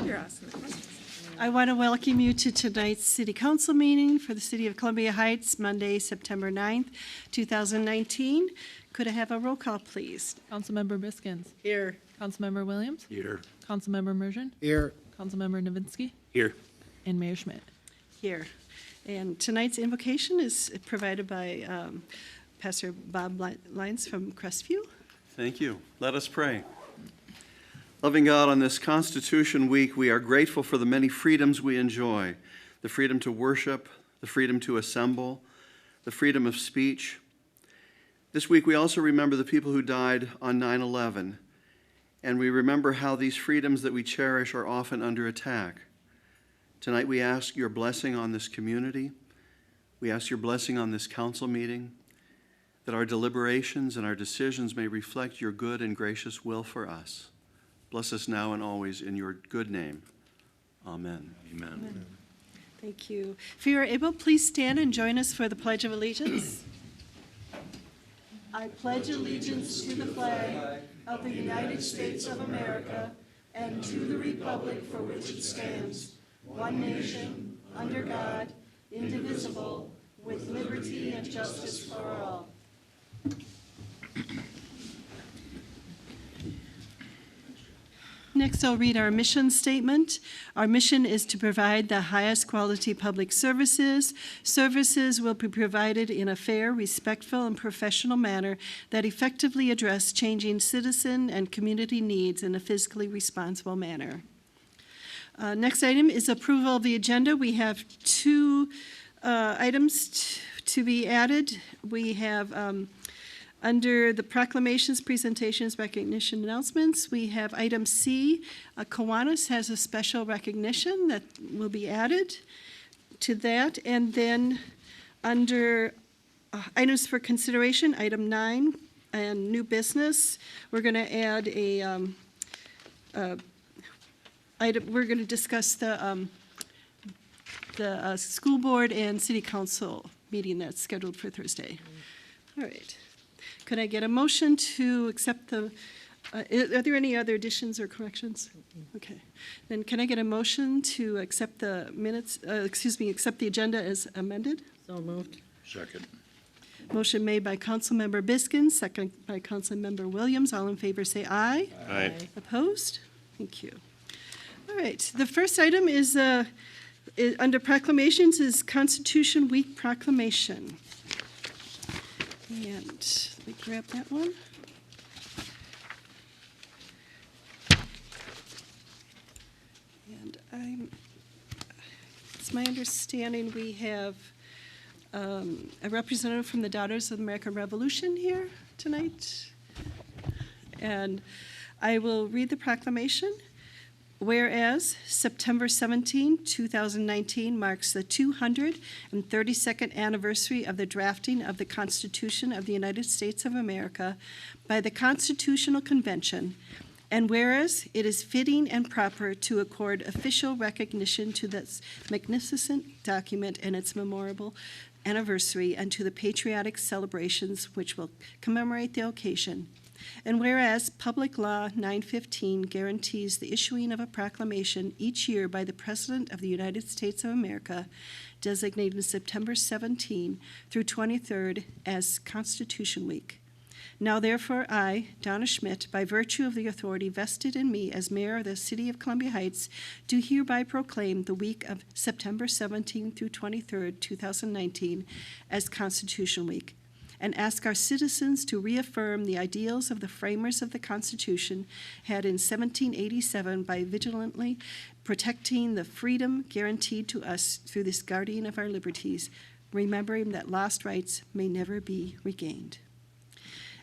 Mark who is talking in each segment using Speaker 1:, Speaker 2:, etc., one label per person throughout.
Speaker 1: You're awesome.
Speaker 2: I want to welcome you to tonight's City Council meeting for the City of Columbia Heights, Monday, September 9th, 2019. Could I have a roll call, please?
Speaker 3: Councilmember Biskins.
Speaker 1: Here.
Speaker 3: Councilmember Williams.
Speaker 4: Here.
Speaker 3: Councilmember Mergen.
Speaker 4: Here.
Speaker 3: Councilmember Novinsky.
Speaker 4: Here.
Speaker 3: And Mayor Schmidt.
Speaker 2: Here. And tonight's invocation is provided by Pastor Bob Lyons from Crestview.
Speaker 5: Thank you. Let us pray. Loving God, on this Constitution Week, we are grateful for the many freedoms we enjoy, the freedom to worship, the freedom to assemble, the freedom of speech. This week, we also remember the people who died on 9/11, and we remember how these freedoms that we cherish are often under attack. Tonight, we ask your blessing on this community. We ask your blessing on this council meeting, that our deliberations and our decisions may reflect your good and gracious will for us. Bless us now and always in your good name. Amen.
Speaker 4: Amen.
Speaker 2: Amen. Thank you. If you are able, please stand and join us for the Pledge of Allegiance. I pledge allegiance to the flag of the United States of America and to the republic for which it stands, one nation, under God, indivisible, with liberty and justice for all. Next, I'll read our mission statement. Our mission is to provide the highest quality public services. Services will be provided in a fair, respectful, and professional manner that effectively address changing citizen and community needs in a fiscally responsible manner. Next item is approval of the agenda. We have two items to be added. We have under the proclamations, presentations, recognition, announcements, we have item C. Kiwanis has a special recognition that will be added to that. And then under items for consideration, item 9 and new business, we're going to add a item. We're going to discuss the school board and city council meeting that's scheduled for Thursday. All right. Could I get a motion to accept the, are there any other additions or corrections? Okay. Then can I get a motion to accept the minutes, accept the agenda as amended?
Speaker 1: So moved.
Speaker 4: Second.
Speaker 2: Motion made by Councilmember Biskins, second by Councilmember Williams. All in favor say aye.
Speaker 4: Aye.
Speaker 2: Opposed? Thank you. All right. The first item is under proclamations is Constitution Week proclamation. And let me grab that one. And it's my understanding we have a representative from the Daughters of the American Revolution here tonight. And I will read the proclamation. Whereas September 17, 2019 marks the 232nd anniversary of the drafting of the Constitution of the United States of America by the Constitutional Convention, and whereas it is fitting and proper to accord official recognition to this magnificent document and its memorable anniversary and to the patriotic celebrations which will commemorate the occasion. And whereas Public Law 915 guarantees the issuing of a proclamation each year by the President of the United States of America, designating September 17 through 23rd as Constitution Week. Now therefore I, Donna Schmidt, by virtue of the authority vested in me as mayor of the City of Columbia Heights, do hereby proclaim the week of September 17 through 23rd, 2019 as Constitution Week, and ask our citizens to reaffirm the ideals of the framers of the Constitution had in 1787 by vigilantly protecting the freedom guaranteed to us through this guardian of our liberties, remembering that lost rights may never be regained.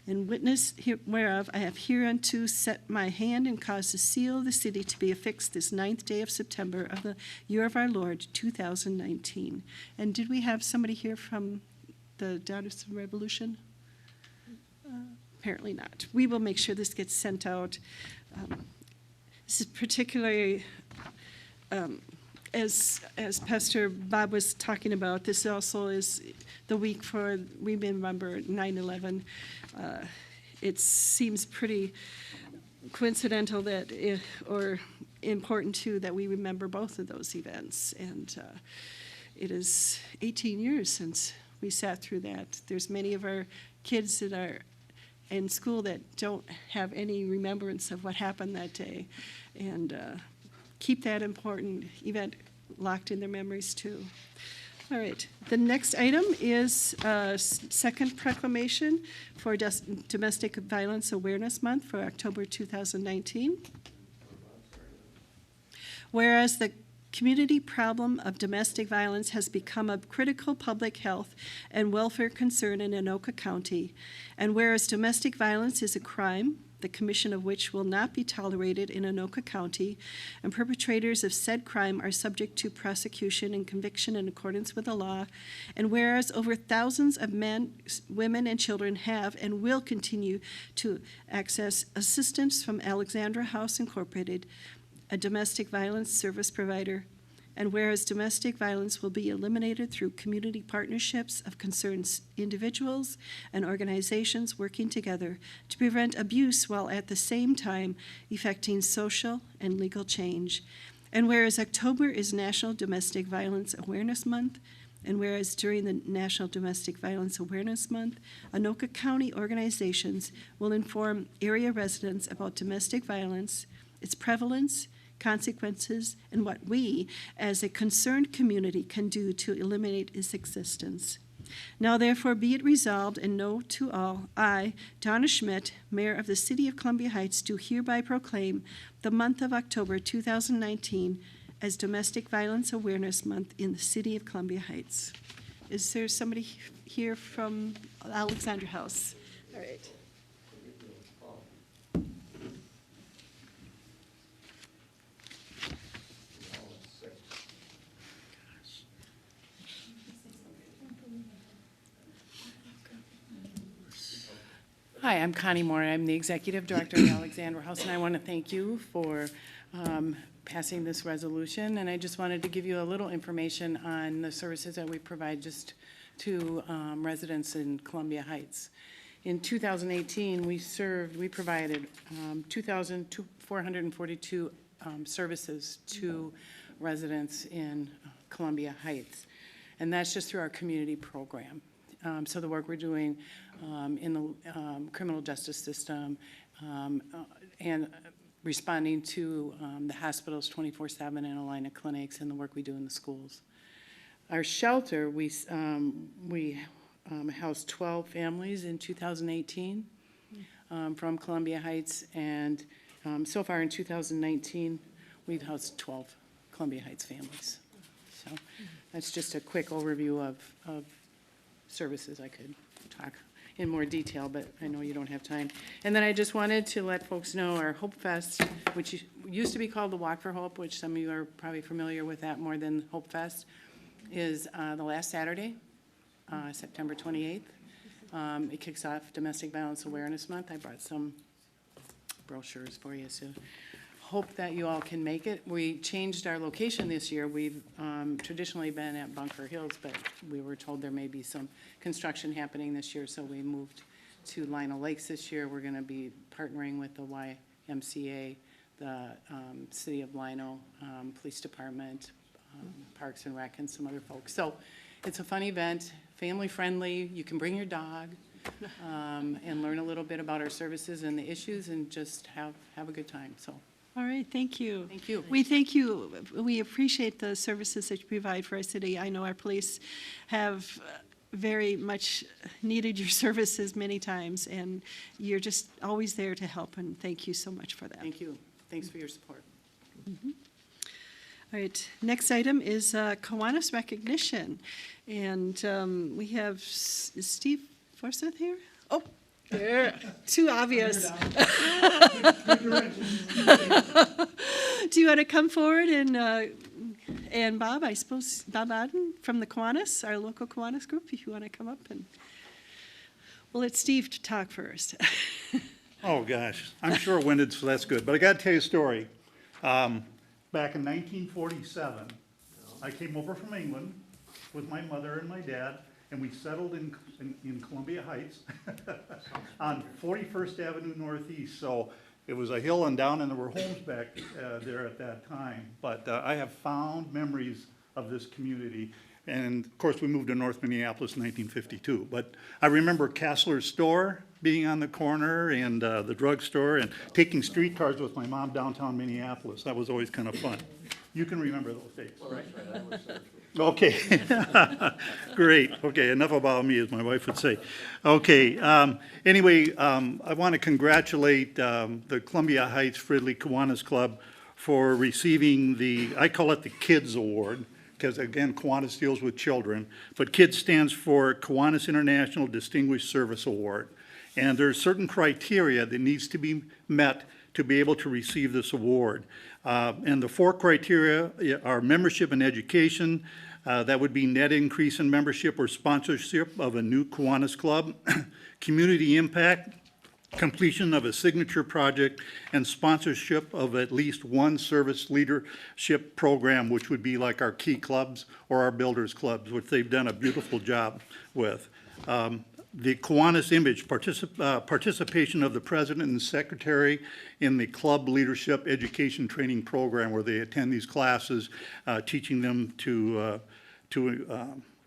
Speaker 2: In witness whereof I have hereunto set my hand and caused the seal of the city to be affixed this 9th day of September of the year of our Lord, 2019. And did we have somebody here from the Daughters of the Revolution? Apparently not. We will make sure this gets sent out. This is particularly, as Pastor Bob was talking about, this also is the week for, we remember 9/11. It seems pretty coincidental that, important, too, that we remember both of those events. And it is 18 years since we sat through that. There's many of our kids that are in school that don't have any remembrance of what happened that day. And keep that important event locked in their memories, too. All right. The next item is second proclamation for Domestic Violence Awareness Month for October 2019. Whereas the community problem of domestic violence has become a critical public health and welfare concern in Anoka County, and whereas domestic violence is a crime, the commission of which will not be tolerated in Anoka County, and perpetrators of said crime are subject to prosecution and conviction in accordance with the law, and whereas over thousands of men, women, and children have and will continue to access assistance from Alexandra House Incorporated, a domestic violence service provider, and whereas domestic violence will be eliminated through community partnerships of concerned individuals and organizations working together to prevent abuse while at the same time effecting social and legal change. And whereas October is National Domestic Violence Awareness Month, and whereas during the National Domestic Violence Awareness Month, Anoka County organizations will inform area residents about domestic violence, its prevalence, consequences, and what we, as a concerned community, can do to eliminate its existence. Now therefore be it resolved and know to all, I, Donna Schmidt, Mayor of the City of Columbia Heights, do hereby proclaim the month of October 2019 as Domestic Violence Awareness Month in the City of Columbia Heights. Is there somebody here from Alexandra House? All right.
Speaker 1: Hi, I'm Connie Moore. I'm the Executive Director of Alexandra House, and I want to thank you for passing this resolution. And I just wanted to give you a little information on the services that we provide just to residents in Columbia Heights. In 2018, we provided 2,442 services to residents in Columbia Heights. And that's just through our community program. So the work we're doing in the criminal justice system and responding to the hospitals 24/7 and Alina clinics and the work we do in the schools. Our shelter, we housed 12 families in 2018 from Columbia Heights, and so far in 2019, we've housed 12 Columbia Heights families. So that's just a quick overview of services. I could talk in more detail, but I know you don't have time. And then I just wanted to let folks know our Hope Fest, which used to be called the Walk for Hope, which some of you are probably familiar with that more than Hope Fest, is the last Saturday, September 28th. It kicks off Domestic Violence Awareness Month. I brought some brochures for you, so hope that you all can make it. We changed our location this year. We've traditionally been at Bunker Hills, but we were told there may be some construction happening this year, so we moved to Lino Lakes this year. We're going to be partnering with the YMCA, the City of Lino, Police Department, Parks and Rec, and some other folks. So it's a fun event, family friendly. You can bring your dog and learn a little bit about our services and the issues and just have a good time. So.
Speaker 2: All right, thank you.
Speaker 1: Thank you.
Speaker 2: We thank you. We appreciate the services that you provide for our city. I know our police have very much needed your services many times, and you're just always there to help, and thank you so much for that.
Speaker 1: Thank you. Thanks for your support.
Speaker 2: Mm-hmm. All right, next item is Kiwanis recognition. And we have, is Steve Forsyth here? Oh, there, too obvious. Do you want to come forward and Bob, I suppose, Bob Odden from the Kiwanis, our local Kiwanis group, if you want to come up and, we'll let Steve talk first.
Speaker 4: Oh, gosh, I'm short-winded, so that's good. But I got to tell you a story. Back in 1947, I came over from England with my mother and my dad, and we settled in Columbia Heights on 41st Avenue Northeast. So It was a hill and down, and there were homes back there at that time. But I have fond memories of this community. And of course, we moved to North Minneapolis in 1952. But I remember Kassler's store being on the corner, and the drugstore, and taking streetcars with my mom downtown Minneapolis. That was always kind of fun. You can remember those days, right? Okay. Great. Okay, enough about me, as my wife would say. Okay, anyway, I want to congratulate the Columbia Heights Fridley Kiwanis Club for receiving I call it the Kids Award, because again, Kiwanis deals with children, but Kids stands for Kiwanis International Distinguished Service Award. And there's certain criteria that needs to be met to be able to receive this award. And the 4 criteria are membership and education. That would be net increase in membership or sponsorship of a new Kiwanis club, community impact, completion of a signature project, and sponsorship of at least one service leadership program, which would be like our key clubs or our builders clubs, which they've done a beautiful job with. The Kiwanis image, participation of the president and secretary in the club leadership education training program, where they attend these classes, teaching them to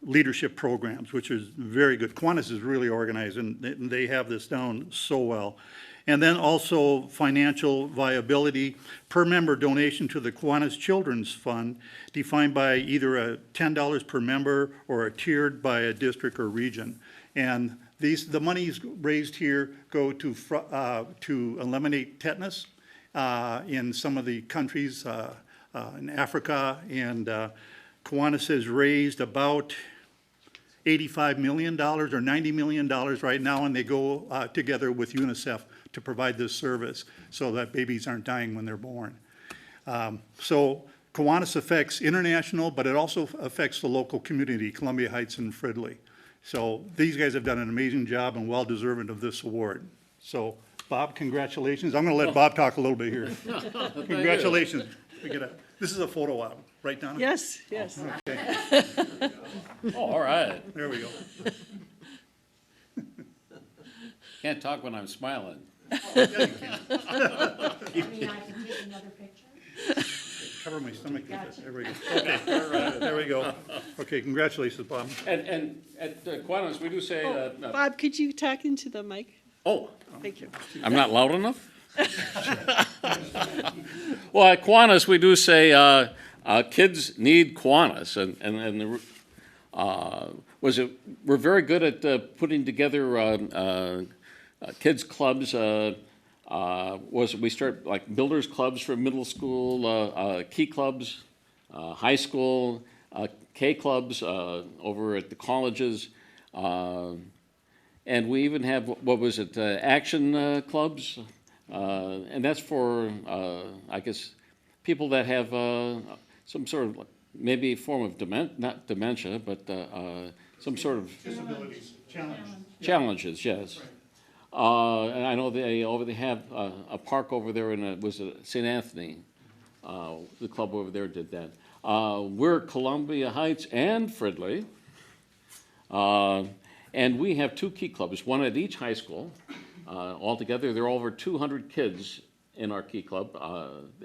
Speaker 4: leadership programs, which is very good. Kiwanis is really organized, and they have this down so well. And then also financial viability, per member donation to the Kiwanis Children's Fund, defined by either a $10 per member or tiered by a district or region. And the monies raised here go to eliminate tetanus in some of the countries in Africa, and Kiwanis has raised about $85 million or $90 million right now, and they go together with UNICEF to provide this service so that babies aren't dying when they're born. So Kiwanis affects international, but it also affects the local community, Columbia Heights and Fridley. So these guys have done an amazing job and well-deserving of this award. So Bob, congratulations. I'm going to let Bob talk a little bit here. Congratulations. This is a photo album, right, Donna?
Speaker 2: Yes, yes.
Speaker 4: Okay,
Speaker 6: Oh, all right.
Speaker 4: there we go.
Speaker 6: Can't talk when I'm smiling.
Speaker 4: Yeah, you can.
Speaker 7: I mean, I can take another picture?
Speaker 4: Cover my stomach with it. There we go. Okay, there we go. Okay, congratulations, Bob.
Speaker 6: And at Kiwanis, we do say,
Speaker 2: Bob, could you talk into the mic?
Speaker 6: oh,
Speaker 2: Thank you.
Speaker 6: I'm not loud enough? Well, at Kiwanis, we do say, kids need Kiwanis, we're very good at putting together kids clubs. We start like builders clubs for middle school, key clubs, high school, K clubs over at the colleges, and we even have action clubs, and that's for I guess people that have some sort of maybe form of not dementia, but some sort of
Speaker 4: Disabilities, challenge.
Speaker 6: challenges. Yes. And I know they have a park over there was St. Anthony. The club over there did that. We're Columbia Heights and Fridley. And we have 2 key clubs, one at each high school. Altogether, there are over 200 kids in our key club.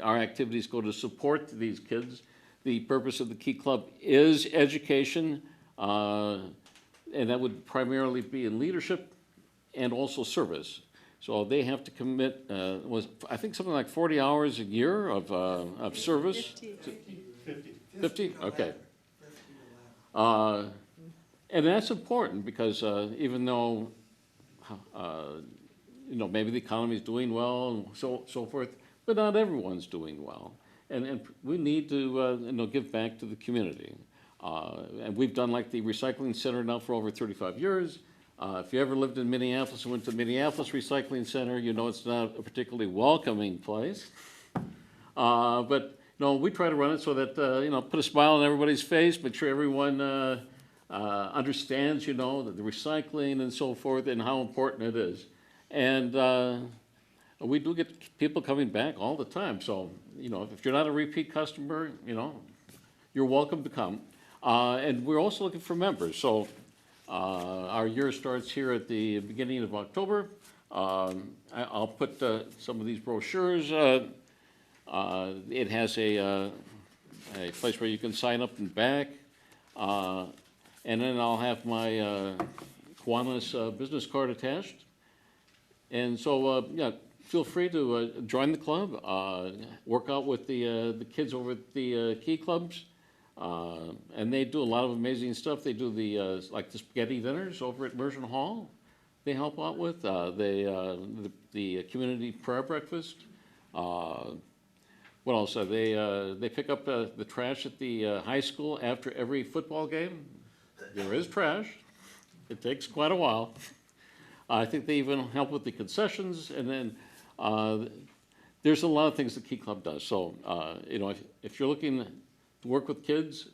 Speaker 6: Our activities go to support these kids. The purpose of the key club is education, and that would primarily be in leadership and also service. So they have to commit, I think something like 40 hours a year of service?
Speaker 2: 50.
Speaker 6: 50? Okay. And that's important because even though, maybe the economy is doing well and so forth, but not everyone's doing well. And we need to, give back to the community. And we've done like the recycling center now for over 35 years. If you ever lived in Minneapolis and went to the Minneapolis Recycling Center, you know it's not a particularly welcoming place. But we try to run it so that, put a smile on everybody's face, make sure everyone understands, the recycling and so forth and how important it is. And we do get people coming back all the time. So, if you're not a repeat customer, you're welcome to come. And we're also looking for members. So our year starts here at the beginning of October. I'll put some of these brochures. It has a place where you can sign up and back. And then I'll have my Kiwanis business card attached. And so, yeah, feel free to join the club, work out with the kids over at the Key Clubs. And they do a lot of amazing stuff. They do like the spaghetti dinners over at Immersion Hall. They help out with the community prayer breakfast. What else? They pick up the trash at the high school after every football game. There is trash. It takes quite a while. I think they even help with the concessions, and then there's a lot of things the Key Club does. So, if you're looking to work with kids,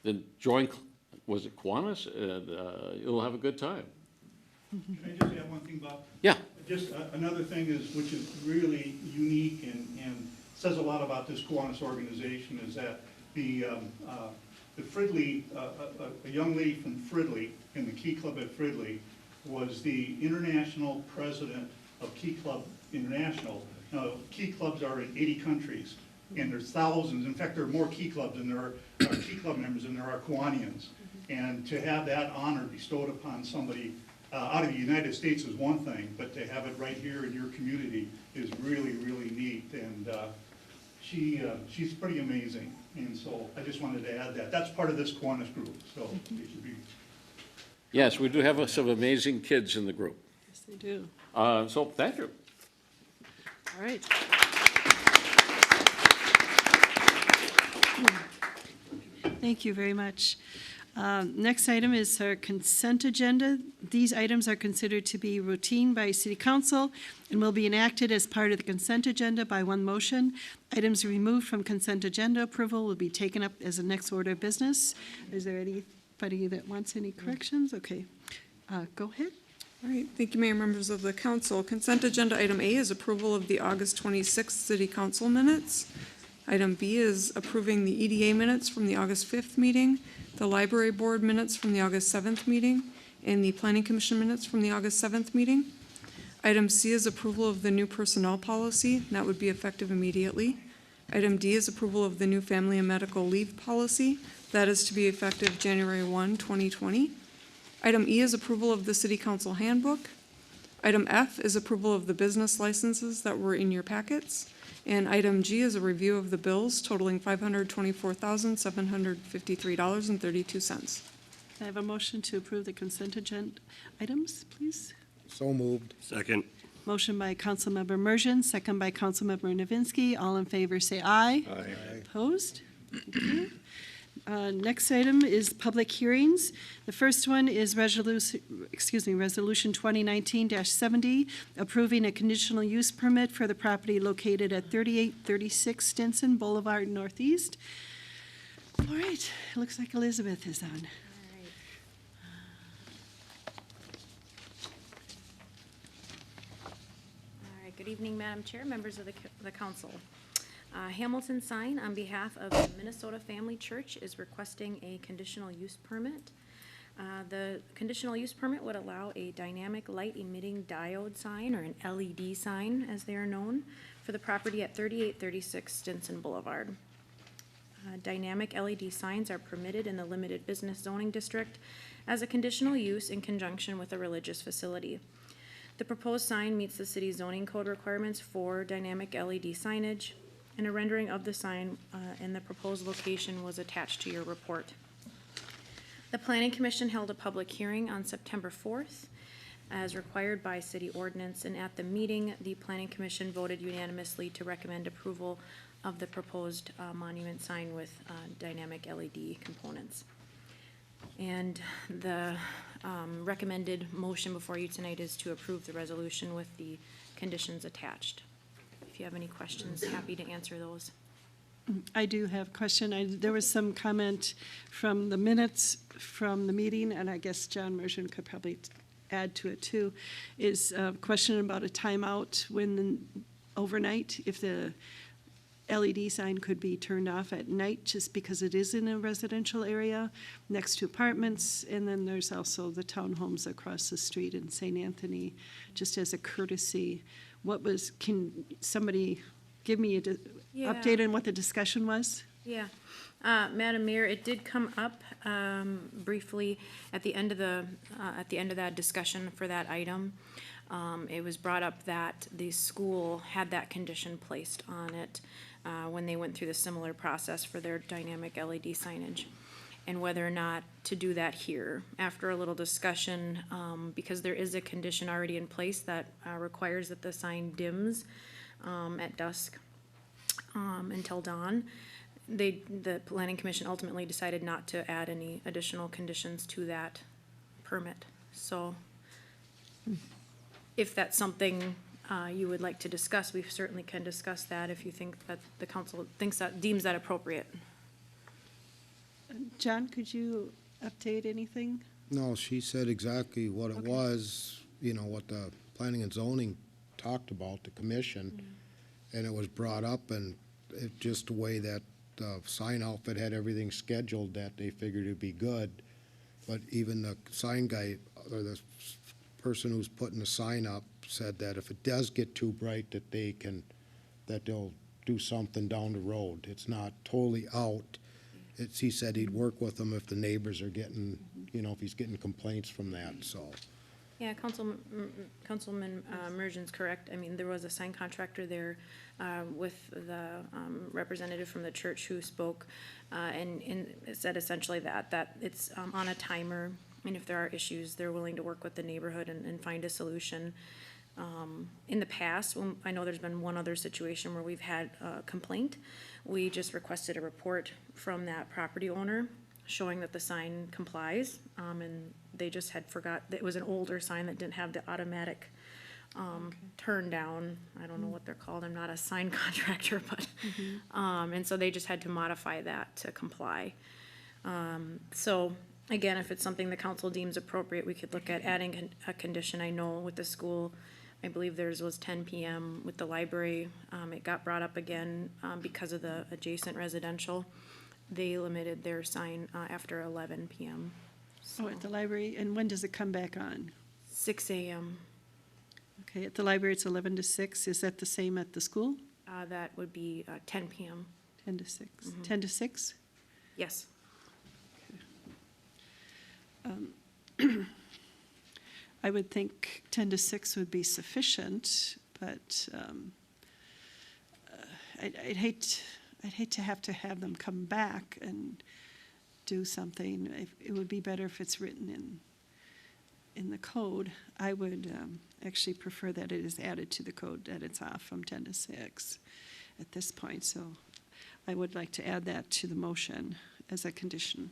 Speaker 6: then join, was it Kiwanis? And you'll have a good time.
Speaker 4: Can I just add one thing, Bob?
Speaker 6: Yeah.
Speaker 4: Just another thing which is really unique and says a lot about this Kiwanis organization, is that the Fridley, a young lady from Fridley, in the Key Club at Fridley, was the international president of Key Club International. Now, Key Clubs are in 80 countries, and there's thousands. In fact, there are more Key Clubs than there are Key Club members than there are Kiwanians. And to have that honor bestowed upon somebody out of the United States is one thing, but to have it right here in your community is really, really neat. And she's pretty amazing. And so I just wanted to add that. That's part of this Kiwanis group, so it should be.
Speaker 6: Yes, we do have some amazing kids in the group.
Speaker 2: Yes, they do.
Speaker 6: So thank you.
Speaker 2: All right. Thank you very much. Next item is our consent agenda. These items are considered to be routine by City Council and will be enacted as part of the consent agenda by one motion. Items removed from consent agenda approval will be taken up as the next order of business. Is there anybody that wants any corrections? Okay, go ahead.
Speaker 8: All right, thank you, Mayor, members of the council. Consent agenda item A is approval of the August 26th City Council minutes. Item B is approving the EDA minutes from the August 5th meeting, the Library Board minutes from the August 7th meeting, and the Planning Commission minutes from the August 7th meeting. Item C is approval of the new personnel policy, and that would be effective immediately. Item D is approval of the new family and medical leave policy. That is to be effective January 1, 2020. Item E is approval of the City Council handbook. Item F is approval of the business licenses that were in your packets. And item G is a review of the bills totaling $524,753.32.
Speaker 2: I have a motion to approve the consent agenda items, please.
Speaker 9: So moved.
Speaker 10: Second.
Speaker 2: Motion by Councilmember Mergen, second by Councilmember Novinsky. All in favor, say aye.
Speaker 10: Aye.
Speaker 2: Opposed? Thank you. Next item is public hearings. The first one is Resolution 2019-70, approving a conditional use permit for the property located at 3836 Stinson Boulevard Northeast. All right, it looks like Elizabeth is on.
Speaker 7: All right, good evening, Madam Chair, members of the council. Hamilton Sign, on behalf of the Minnesota Family Church, is requesting a conditional use permit. The conditional use permit would allow a dynamic light emitting diode sign, or an LED sign as they are known, for the property at 3836 Stinson Boulevard. Dynamic LED signs are permitted in the limited business zoning district as a conditional use in conjunction with a religious facility. The proposed sign meets the city's zoning code requirements for dynamic LED signage, and a rendering of the sign and the proposed location was attached to your report. The Planning Commission held a public hearing on September 4th, as required by city ordinance, and at the meeting, the Planning Commission voted unanimously to recommend approval of the proposed monument sign with dynamic LED components. And the recommended motion before you tonight is to approve the resolution with the conditions attached. If you have any questions, happy to answer those.
Speaker 2: I do have a question. There was some comment from the minutes from the meeting, and I guess John Mergen could probably add to it too, is a question about a timeout when overnight, if the LED sign could be turned off at night just because it is in a residential area next to apartments. And then there's also the townhomes across the street in St. Anthony, just as a courtesy. Can somebody give me an
Speaker 7: Yeah.
Speaker 2: update on what the discussion was?
Speaker 7: Yeah. Madam Mayor, it did come up briefly at the end of that discussion for that item. It was brought up that the school had that condition placed on it when they went through the similar process for their dynamic LED signage, and whether or not to do that here. After a little discussion, because there is a condition already in place that requires that the sign dims at dusk until dawn, the planning commission ultimately decided not to add any additional conditions to that permit. So if that's something you would like to discuss, we certainly can discuss that if you think that the council deems that appropriate.
Speaker 2: John, could you update anything?
Speaker 9: No, she said exactly what it
Speaker 2: Okay.
Speaker 9: was, what the planning and zoning talked about, the commission, and it was brought up, and it just the way that the sign outfit had everything scheduled, that they figured it'd be good. But even the sign guy, or the person who's putting the sign up, said that if it does get too bright, that they'll do something down the road. It's not totally out. He said he'd work with them if the neighbors are getting, if he's getting complaints from that, so.
Speaker 7: Yeah, Councilman Mergen's correct. I mean, there was a sign contractor there with the representative from the church who spoke, and it said essentially that it's on a timer, and if there are issues, they're willing to work with the neighborhood and find a solution. In the past, I know there's been one other situation where we've had a complaint. We just requested a report from that property owner showing that the sign complies, and they just had forgot, that it was an older sign that didn't have the automatic turn down. I don't know what they're called, I'm not a sign contractor, but, and so they just had to modify that to comply. So, again, if it's something the council deems appropriate, we could look at adding a condition. I know with the school, I believe theirs was 10 PM. With the library, it got brought up again because of the adjacent residential. They limited their sign after 11 PM.
Speaker 2: Oh, at the library, and when does it come back on?
Speaker 7: 6 AM.
Speaker 2: Okay, at the library, it's 11 to 6. Is that the same at the school?
Speaker 7: That would be 10 PM.
Speaker 2: 10 to 6. 10 to 6?
Speaker 7: Yes.
Speaker 2: I would think 10 to 6 would be sufficient, but I'd hate to have them come back and do something. It would be better if it's written in the code. I would actually prefer that it is added to the code, that it's off from 10 to 6 at this point. So I would like to add that to the motion as a condition.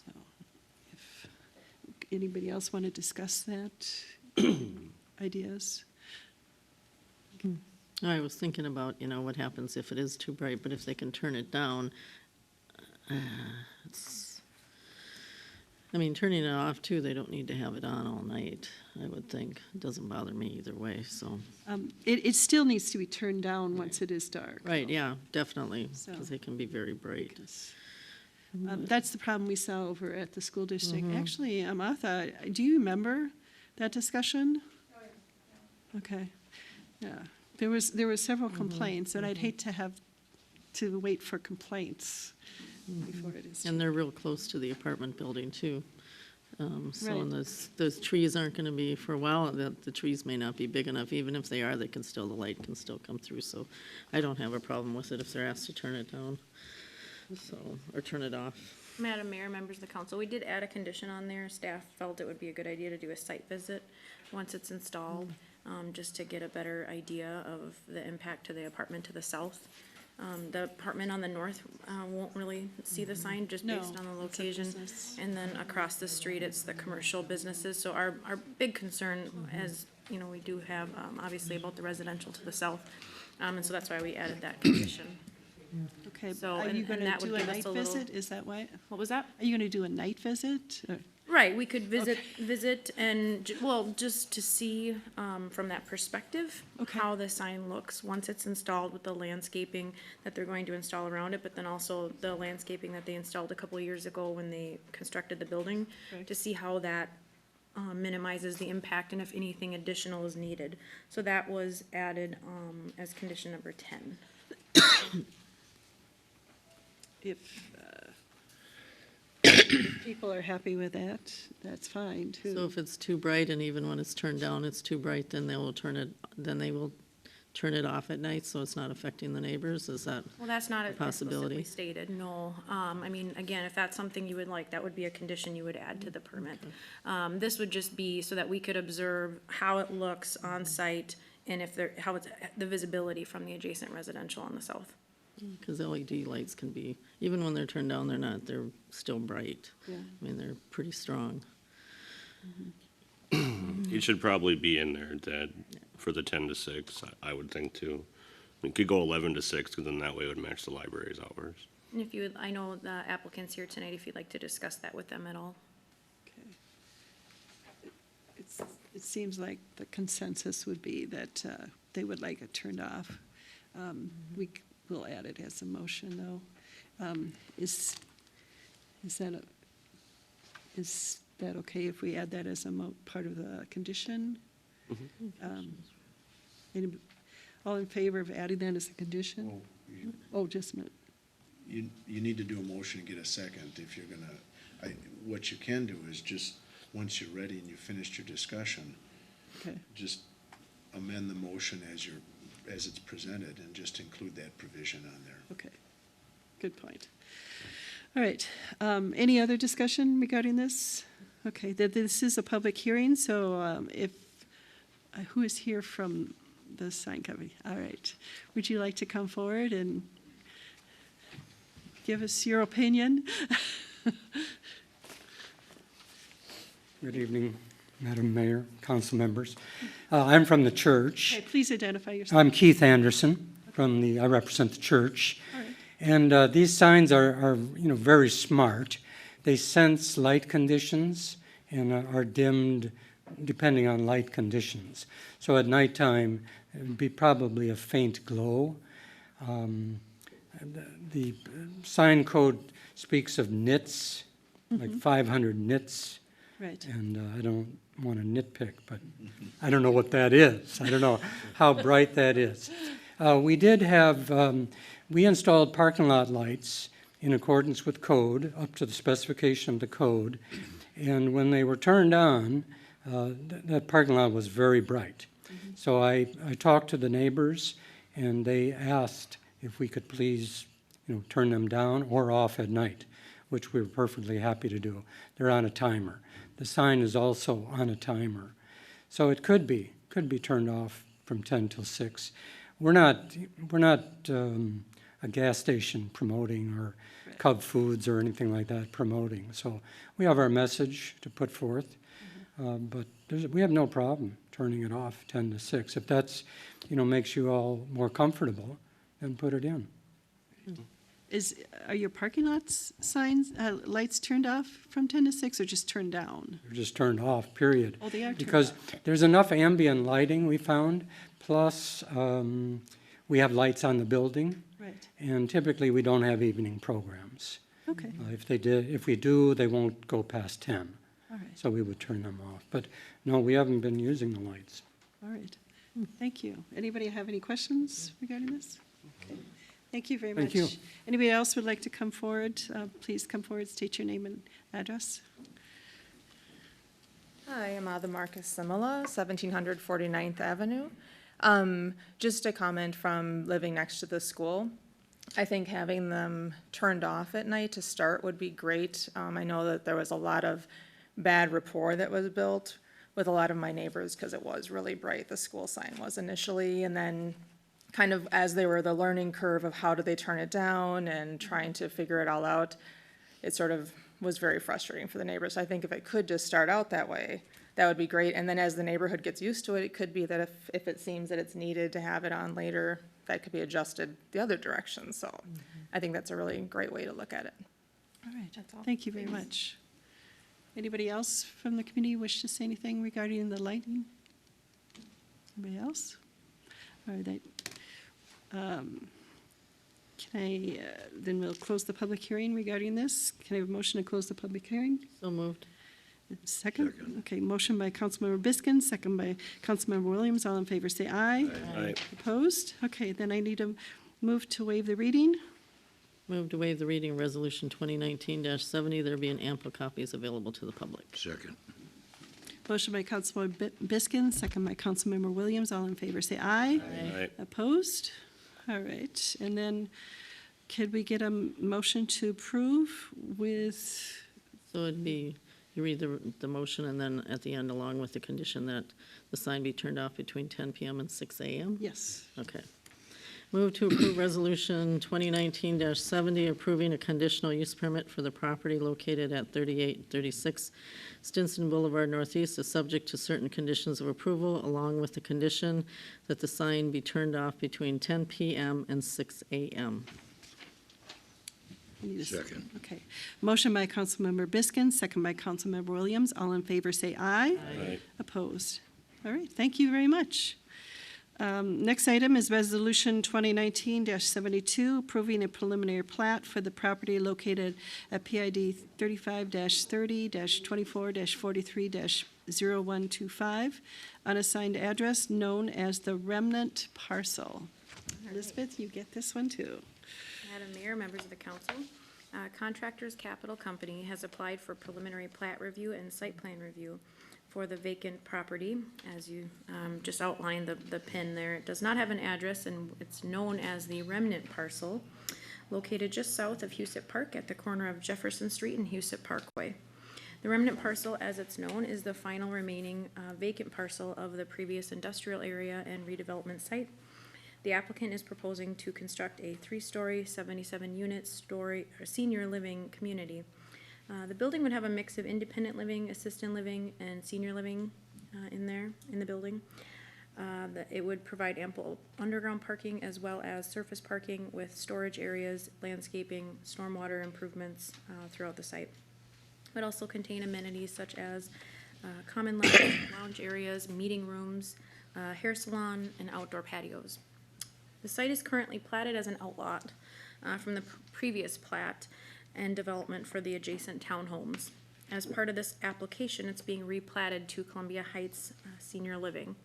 Speaker 2: So if anybody else want to discuss that, ideas?
Speaker 10: I was thinking about, what happens if it is too bright, but if they can turn it down, turning it off too, they don't need to have it on all night, I would think. It doesn't bother me either way, so.
Speaker 2: It still needs to be turned down once it is dark.
Speaker 10: Right, yeah, definitely,
Speaker 2: So-
Speaker 10: because they can be very bright.
Speaker 2: That's the problem we saw over at the school district. Actually, Martha, do you remember that discussion? Okay, yeah. There were several complaints, and I'd hate to have to wait for complaints before it is.
Speaker 10: And they're real close to the apartment building too. So
Speaker 2: Right.
Speaker 10: and those trees aren't gonna be, for a while, the trees may not be big enough. Even if they are, the light can still come through. So I don't have a problem with it if they're asked to turn it down. So, or turn it off.
Speaker 7: Madam Mayor, members of the council, we did add a condition on there. Staff felt it would be a good idea to do a site visit once it's installed, just to get a better idea of the impact to the apartment to the south. The apartment on the north won't really see the sign, just
Speaker 2: No,
Speaker 7: based on the
Speaker 2: it's a
Speaker 7: location.
Speaker 2: business.
Speaker 7: And then across the street, it's the commercial businesses. So our big concern, as, we do have, obviously, about the residential to the south. And so that's why we added that condition.
Speaker 2: Okay,
Speaker 7: So,
Speaker 2: are you
Speaker 7: and
Speaker 2: going
Speaker 7: that
Speaker 2: to
Speaker 7: would
Speaker 2: do a
Speaker 7: give us
Speaker 2: night
Speaker 7: a little-
Speaker 2: visit? Is that why?
Speaker 7: What was that?
Speaker 2: Are you going to do a night visit? Or-
Speaker 7: Right, we could visit and, well, just to see, from that perspective,
Speaker 2: Okay.
Speaker 7: how the sign looks once it's installed with the landscaping that they're going to install around it, but then also the landscaping that they installed a couple of years ago when they constructed the building,
Speaker 2: Right.
Speaker 7: to see how that, minimizes the impact and if anything additional is needed. So that was added, as condition number 10.
Speaker 2: If people are happy with that, that's fine, too.
Speaker 10: So if it's too bright, and even when it's turned down, it's too bright, then they will turn it off at night, so it's not affecting the neighbors, is that?
Speaker 7: Well, that's not
Speaker 10: Possibility.
Speaker 7: explicitly stated, no. I mean, again, if that's something you would like, that would be a condition you would add to the permit. This would just be so that we could observe how it looks on site and if there, how it's, the visibility from the adjacent residential on the south.
Speaker 10: Because LED lights can be, even when they're turned down, they're still bright.
Speaker 2: Yeah.
Speaker 10: I mean, they're pretty strong.
Speaker 11: It should probably be in there that, for the 10 to 6, I would think too. We could go 11 to 6, because then that way it would match the library's hours.
Speaker 7: And if you would, I know the applicant's here tonight, if you'd like to discuss that with them at all.
Speaker 2: Okay. It seems like the consensus would be that they would like it turned off. We'll add it as a motion, though. Is that okay if we add that as a part of the condition? All in favor of adding that as a condition? Oh, just a minute.
Speaker 12: You need to do a motion and get a second if you're gonna, what you can do is just, once you're ready and you've finished your discussion,
Speaker 2: Okay.
Speaker 12: just amend the motion as it's presented and just include that provision on there.
Speaker 2: Okay, good point. All right, any other discussion regarding this? Okay, this is a public hearing, so who is here from the sign company? All right, would you like to come forward and give us your opinion?
Speaker 13: Good evening, Madam Mayor, council members. I'm from the church.
Speaker 2: Okay, please identify yourself.
Speaker 13: I'm Keith Anderson I represent the church.
Speaker 2: All right.
Speaker 13: And these signs are very smart. They sense light conditions and are dimmed depending on light conditions. So at nighttime, it would be probably a faint glow. The sign code speaks of nits, like 500 nits.
Speaker 2: Right.
Speaker 13: And I don't want to nitpick, but I don't know what that is. I don't know how bright that is. We installed parking lot lights in accordance with code, up to the specification of the code. And when they were turned on, that parking lot was very bright. So I talked to the neighbors, and they asked if we could please, turn them down or off at night, which we were perfectly happy to do. They're on a timer. The sign is also on a timer. So it could be turned off from 10 till 6. We're not a gas station promoting or Cub Foods or anything like that promoting. So we have our message to put forth, but we have no problem turning it off 10 to 6. If that's, makes you all more comfortable, then put it in.
Speaker 2: Are your parking lots signs, lights turned off from 10 to 6 or just turned down?
Speaker 13: They're just turned off, period.
Speaker 2: Oh, they are turned
Speaker 13: Because there's enough ambient lighting, we found, plus we have lights on the building,
Speaker 2: Right,
Speaker 13: and typically we don't have evening programs.
Speaker 2: okay,
Speaker 13: If we do, they won't go past 10,
Speaker 2: all right,
Speaker 13: so we would turn them off. But no, we haven't been using the lights.
Speaker 2: all right. Thank you. Anybody have any questions regarding this? Okay. Thank you very much.
Speaker 13: Thank you.
Speaker 2: Anybody else would like to come forward? Please come forward, state your name and address.
Speaker 14: Hi, I'm Ada Marcus Simila, 1700 49th Avenue. Just a comment from living next to the school. I think having them turned off at night to start would be great. I know that there was a lot of bad rapport that was built with a lot of my neighbors because it was really bright, the school sign was initially, and then kind of as they were the learning curve of how do they turn it down and trying to figure it all out, it sort of was very frustrating for the neighbors. I think if it could just start out that way, that would be great. And then as the neighborhood gets used to it, it could be that if it seems that it's needed to have it on later, that could be adjusted the other direction. So I think that's a really great way to look at it.
Speaker 2: All right,
Speaker 14: That's all.
Speaker 2: thank you very much. Anybody else from the community wish to say anything regarding the lighting? Anybody else? All right. Can I, then we'll close the public hearing regarding this. Can I have a motion to close the public hearing?
Speaker 10: So moved.
Speaker 2: Second? Okay, motion by Councilmember Biskin, second by Councilmember Williams. All in favor, say aye.
Speaker 11: Aye.
Speaker 2: Opposed? Okay, then I need to move to waive the reading.
Speaker 10: Move to waive the reading of Resolution 2019-70, there being ample copies available to the public.
Speaker 12: Second.
Speaker 2: Motion by Councilmember Biskin, second by Councilmember Williams. All in favor, say aye.
Speaker 11: Aye.
Speaker 2: Opposed? All right, and then could we get a motion to approve with,
Speaker 10: So it'd be, you read the motion, and then at the end, along with the condition that the sign be turned off between 10 PM and 6 AM?
Speaker 2: yes,
Speaker 10: Okay. Move to approve Resolution 2019-70, approving a conditional use permit for the property located at 3836 Stinson Boulevard Northeast is subject to certain conditions of approval, along with the condition that the sign be turned off between 10 PM and 6 AM.
Speaker 2: I need a
Speaker 12: Second.
Speaker 2: Okay. Motion by Councilmember Biskin, second by Councilmember Williams. All in favor, say aye.
Speaker 11: Aye.
Speaker 2: Opposed? All right, thank you very much. Next item is Resolution 2019-72, approving a preliminary plat for the property located at PID 35-30-24-43-0125, unassigned address known as the remnant parcel. Elizabeth, you get this one too.
Speaker 7: Madam Mayor, members of the council, Contractors Capital Company has applied for preliminary plat review and site plan review for the vacant property. As you just outlined the PIN there, it does not have an address, and it's known as the remnant parcel, located just south of Huset Park at the corner of Jefferson Street and Huset Parkway. The remnant parcel, as it's known, is the final remaining vacant parcel of the previous industrial area and redevelopment site. The applicant is proposing to construct a 3-story, 77-unit senior living community. The building would have a mix of independent living, assisted living, and senior living in the building. It would provide ample underground parking as well as surface parking with storage areas, landscaping, stormwater improvements throughout the site. It would also contain amenities such as common lounge areas, meeting rooms, hair salon, and outdoor patios. The site is currently platted as an outlot from the previous plat and development for the adjacent townhomes. As part of this application, it's being replatted to Columbia Heights Senior Living.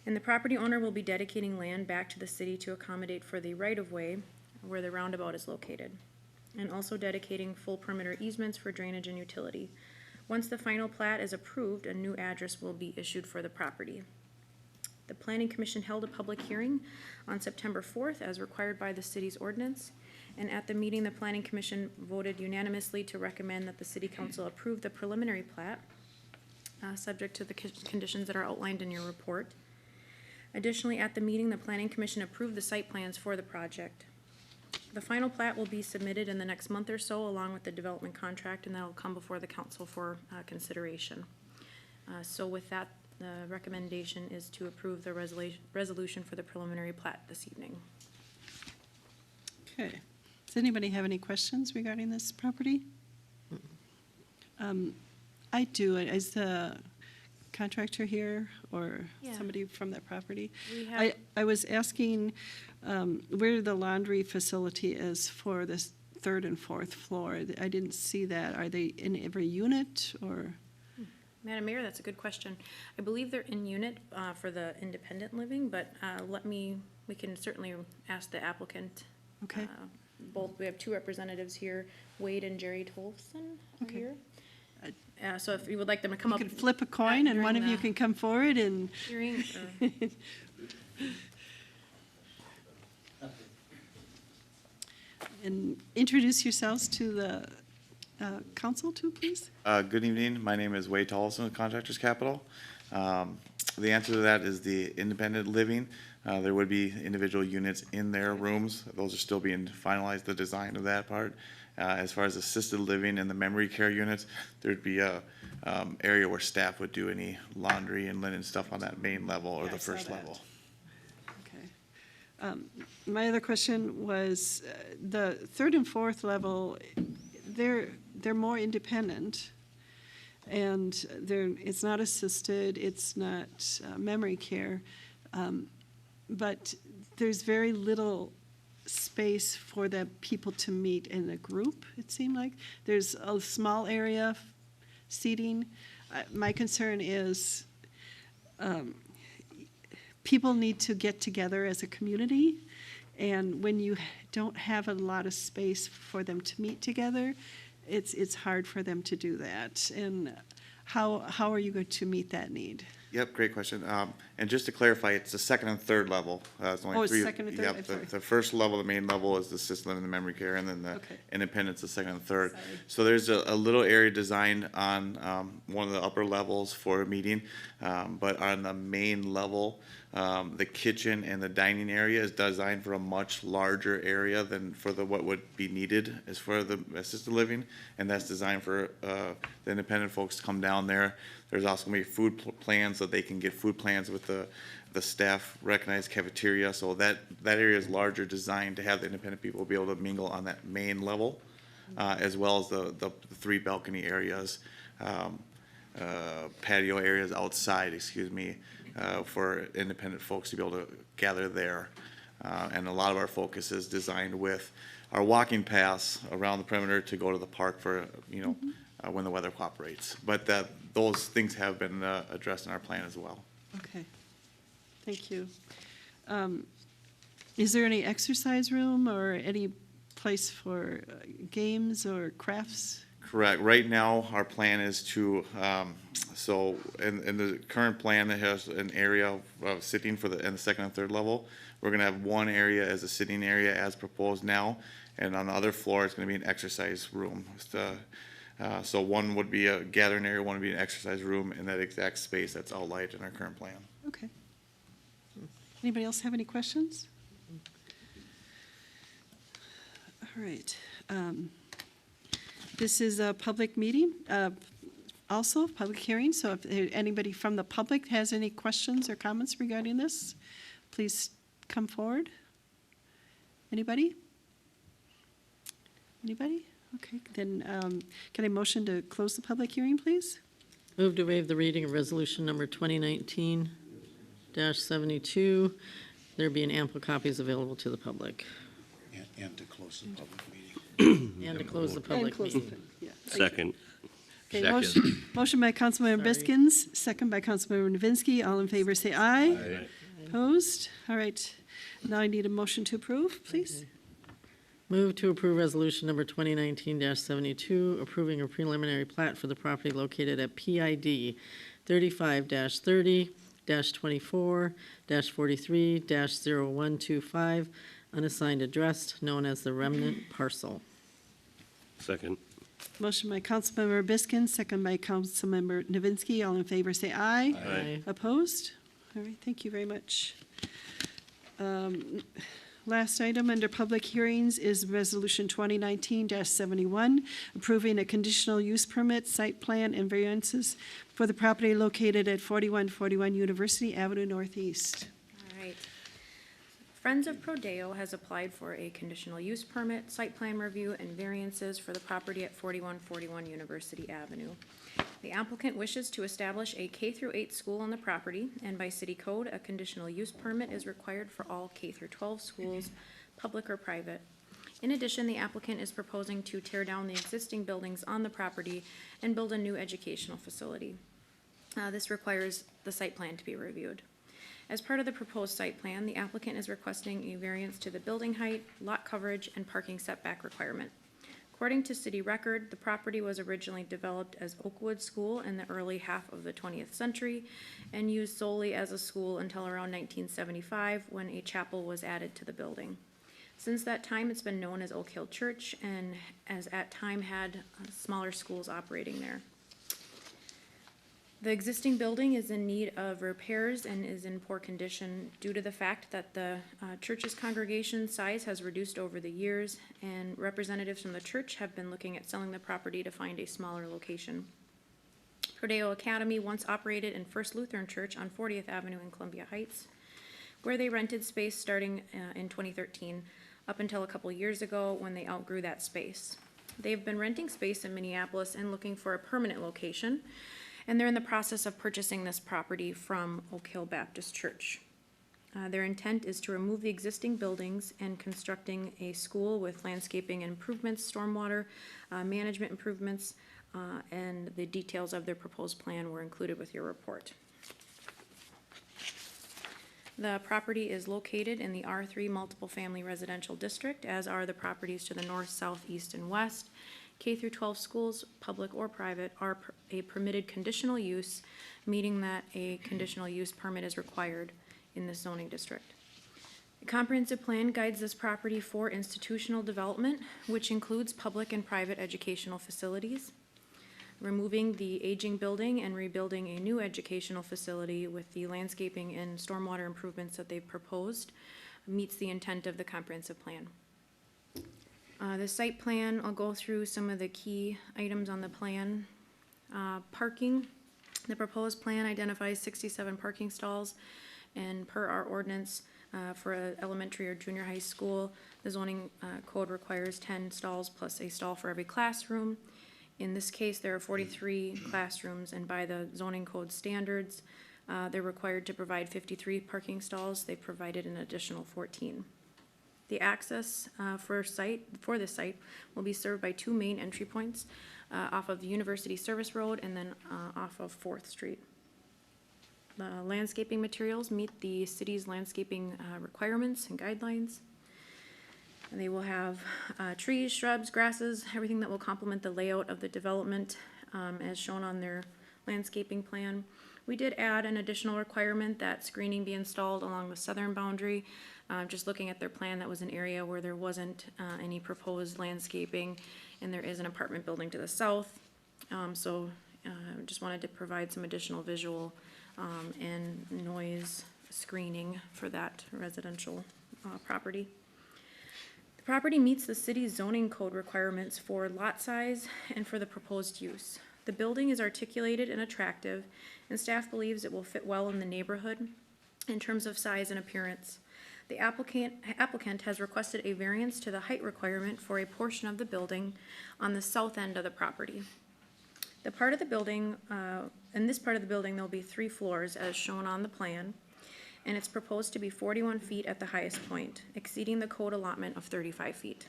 Speaker 7: And the property owner will be dedicating land back to the city to accommodate for the right-of-way where the roundabout is located, and also dedicating full perimeter easements for drainage and utility. Once the final plat is approved, a new address will be issued for the property. The Planning Commission held a public hearing on September 4th as required by the city's ordinance. And at the meeting, the Planning Commission voted unanimously to recommend that the City Council approve the preliminary plat, subject to the conditions that are outlined in your report. Additionally, at the meeting, the Planning Commission approved the site plans for the project. The final plat will be submitted in the next month or so, along with the development contract, and that will come before the council for consideration. So with that, the recommendation is to approve the resolution for the preliminary plat this evening.
Speaker 2: Okay. Does anybody have any questions regarding this property? I do. Is the contractor here or
Speaker 7: Yeah.
Speaker 2: somebody from that property?
Speaker 7: We have,
Speaker 2: I was asking where the laundry facility is for this 3rd and 4th floor. I didn't see that. Are they in every unit or?
Speaker 7: Madam Mayor, that's a good question. I believe they're in unit for the independent living, but we can certainly ask the applicant.
Speaker 2: Okay.
Speaker 7: We have 2 representatives here, Wade and Jerry Tolfson are
Speaker 2: Okay.
Speaker 7: here. So if you would like them to come
Speaker 2: You
Speaker 7: up.
Speaker 2: can flip a coin and one of
Speaker 7: during
Speaker 2: you
Speaker 7: the
Speaker 2: can come forward and.
Speaker 7: hearing, or-
Speaker 2: And introduce yourselves to the council too, please.
Speaker 15: Good evening. My name is Wade Tollison with Contractors Capital. The answer to that is the independent living. There would be individual units in their rooms. Those are still being finalized, the design of that part. As far as assisted living and the memory care units, there'd be a area where staff would do any laundry and linen stuff on that main level or
Speaker 2: Yeah, I
Speaker 15: the
Speaker 2: saw
Speaker 15: first
Speaker 2: that.
Speaker 15: level.
Speaker 2: Okay. My other question was, the 3rd and 4th level, they're more independent. And it's not assisted, it's not memory care, but there's very little space for the people to meet in a group, it seemed like. There's a small area seating. My concern is people need to get together as a community, and when you don't have a lot of space for them to meet together, it's hard for them to do that. And how are you going to meet that need?
Speaker 15: Yep, great question. And just to clarify, it's the second and third level. It's only
Speaker 2: Oh, it's
Speaker 15: three.
Speaker 2: second and third? I'm
Speaker 15: Yep,
Speaker 2: sorry.
Speaker 15: the first level, the main level is the assisted living and the memory care, and then the
Speaker 2: Okay.
Speaker 15: independence, the second and third.
Speaker 2: Sorry.
Speaker 15: So there's a little area designed on one of the upper levels for a meeting, but on the main level, the kitchen and the dining area is designed for a much larger area than for what would be needed as for the assisted living, and that's designed for the independent folks to come down there. There's also gonna be food plans, so they can get food plans with the staff recognized cafeteria, so that area is larger, designed to have the independent people be able to mingle on that main level, as well as the three balcony areas, patio areas outside, for independent folks to be able to gather there. And a lot of our focus is designed with our walking paths around the perimeter to go to the park for, when the weather cooperates. But those things have been addressed in our plan as well.
Speaker 2: Okay, thank you. Is there any exercise room or any place for games or crafts?
Speaker 15: Correct. Right now, our plan is to, in the current plan, it has an area of sitting in the second and third level. We're gonna have one area as a sitting area as proposed now, and on the other floor, it's gonna be an exercise room. So one would be a gathering area, one would be an exercise room in that exact space that's outlined in our current plan.
Speaker 2: Okay. Anybody else have any questions? All right. This is a public meeting, also public hearing, so if anybody from the public has any questions or comments regarding this, please come forward. Anybody? Anybody? Okay, then can I motion to close the public hearing, please?
Speaker 10: Move to waive the reading of resolution number 2019-72. There being ample copies available to the public.
Speaker 12: And to close the public meeting.
Speaker 10: And to close the
Speaker 2: And
Speaker 10: public
Speaker 2: close the
Speaker 10: meeting.
Speaker 2: thing, yeah.
Speaker 11: Second.
Speaker 2: Okay, motion by Councilmember Biskins, second by Councilmember Novinsky. All in favor, say aye.
Speaker 11: Aye.
Speaker 2: Opposed? All right. Now I need a motion to approve, please.
Speaker 10: Move to approve resolution number 2019-72, approving a preliminary plat for the property located at PID 35-30-24-43-0125, unassigned address, known as the remnant parcel.
Speaker 11: Second.
Speaker 2: Motion by Councilmember Biskins, second by Councilmember Novinsky. All in favor, say aye.
Speaker 11: Aye.
Speaker 2: Opposed? All right, thank you very much. Last item under public hearings is Resolution 2019-71, approving a conditional use permit, site plan, and variances for the property located at 4141 University Avenue Northeast.
Speaker 7: All right. Friends of Prodeo has applied for a conditional use permit, site plan review, and variances for the property at 4141 University Avenue. The applicant wishes to establish a K-8 school on the property, and by city code, a conditional use permit is required for all K-12 schools, public or private. In addition, the applicant is proposing to tear down the existing buildings on the property and build a new educational facility. This requires the site plan to be reviewed. As part of the proposed site plan, the applicant is requesting a variance to the building height, lot coverage, and parking setback requirement. According to city record, the property was originally developed as Oakwood School in the early half of the 20th century and used solely as a school until around 1975, when a chapel was added to the building. Since that time, it's been known as Oak Hill Church, and as at time had smaller schools operating there. The existing building is in need of repairs and is in poor condition due to the fact that the church's congregation size has reduced over the years, and representatives from the church have been looking at selling the property to find a smaller location. Prodeo Academy once operated in First Lutheran Church on 40th Avenue in Columbia Heights, where they rented space starting in 2013 up until a couple years ago when they outgrew that space. They've been renting space in Minneapolis and looking for a permanent location, and they're in the process of purchasing this property from Oak Hill Baptist Church. Their intent is to remove the existing buildings and constructing a school with landscaping improvements, stormwater management improvements, and the details of their proposed plan were included with your report. The property is located in the R3 Multiple Family Residential District, as are the properties to the north, south, east, and west. K through 12 schools, public or private, are a permitted conditional use, meaning that a conditional use permit is required in this zoning district. The comprehensive plan guides this property for institutional development, which includes public and private educational facilities. Removing the aging building and rebuilding a new educational facility with the landscaping and stormwater improvements that they've proposed meets the intent of the comprehensive plan. The site plan, I'll go through some of the key items on the plan. Parking, the proposed plan identifies 67 parking stalls, and per our ordinance, for an elementary or junior high school, the zoning code requires 10 stalls plus a stall for every classroom. In this case, there are 43 classrooms, and by the zoning code standards, they're required to provide 53 parking stalls. They provided an additional 14. The access for this site will be served by 2 main entry points off of the University Service Road and then off of 4th Street. The landscaping materials meet the city's landscaping requirements and guidelines. And they will have trees, shrubs, grasses, everything that will complement the layout of the development as shown on their landscaping plan. We did add an additional requirement that screening be installed along the southern boundary. Just looking at their plan, that was an area where there wasn't any proposed landscaping, and there is an apartment building to the south. Just wanted to provide some additional visual and noise screening for that residential property. The property meets the city's zoning code requirements for lot size and for the proposed use. The building is articulated and attractive, and staff believes it will fit well in the neighborhood in terms of size and appearance. The applicant has requested a variance to the height requirement for a portion of the building on the south end of the property. The part of the building, in this part of the building, there'll be 3 floors as shown on the plan, and it's proposed to be 41 feet at the highest point, exceeding the code allotment of 35 feet.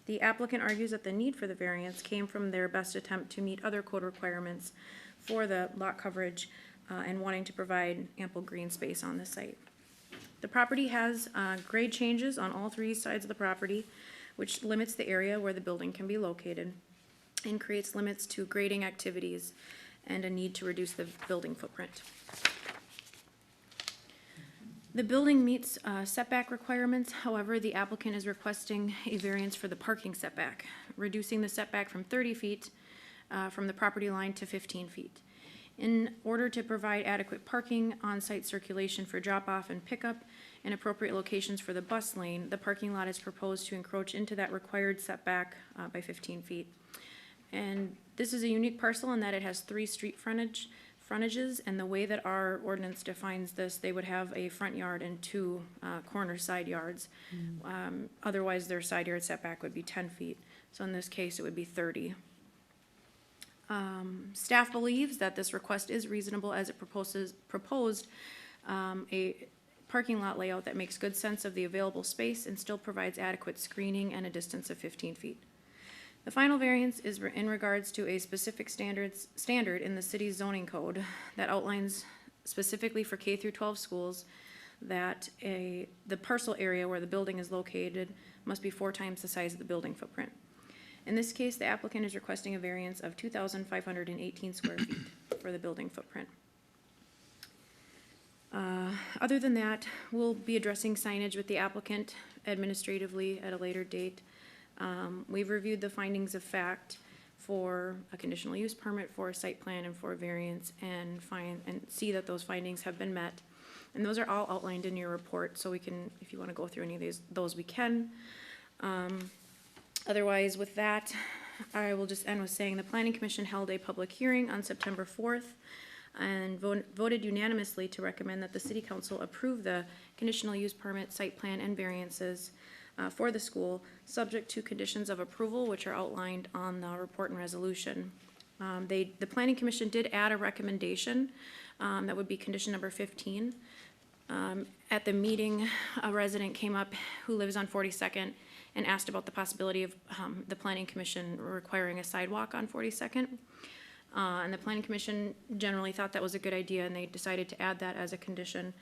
Speaker 7: The applicant argues that the need for the variance came from their best attempt to meet other code requirements for the lot coverage and wanting to provide ample green space on the site. The property has grade changes on all 3 sides of the property, which limits the area where the building can be located and creates limits to grading activities and a need to reduce the building footprint. The building meets setback requirements. However, the applicant is requesting a variance for the parking setback, reducing the setback from 30 feet from the property line to 15 feet. In order to provide adequate parking, on-site circulation for drop-off and pickup, and appropriate locations for the bus lane, the parking lot is proposed to encroach into that required setback by 15 feet. And this is a unique parcel in that it has 3 street frontages, and the way that our ordinance defines this, they would have a front yard and 2 corner side yards. Otherwise, their side yard setback would be 10 feet. So in this case, it would be 30. Staff believes that this request is reasonable as it proposed a parking lot layout that makes good sense of the available space and still provides adequate screening and a distance of 15 feet. The final variance is in regards to a specific standard in the city's zoning code that outlines specifically for K through 12 schools that the parcel area where the building is located must be 4 times the size of the building footprint. In this case, the applicant is requesting a variance of 2,518 square feet for the building footprint. Other than that, we'll be addressing signage with the applicant administratively at a later date. We've reviewed the findings of fact for a conditional use permit, for a site plan, and for a variance, and see that those findings have been met. And those are all outlined in your report, so we can, if you want to go through any of those we can. Otherwise, with that, I will just end with saying the Planning Commission held a public hearing on September 4th and voted unanimously to recommend that the City Council approve the conditional use permit, site plan, and variances for the school, subject to conditions of approval, which are outlined on the report and resolution. The Planning Commission did add a recommendation, that would be condition number 15. At the meeting, a resident came up who lives on 42nd and asked about the possibility of the Planning Commission requiring a sidewalk on 42nd. And the Planning Commission generally thought that was a good idea, and they decided to add that as a condition,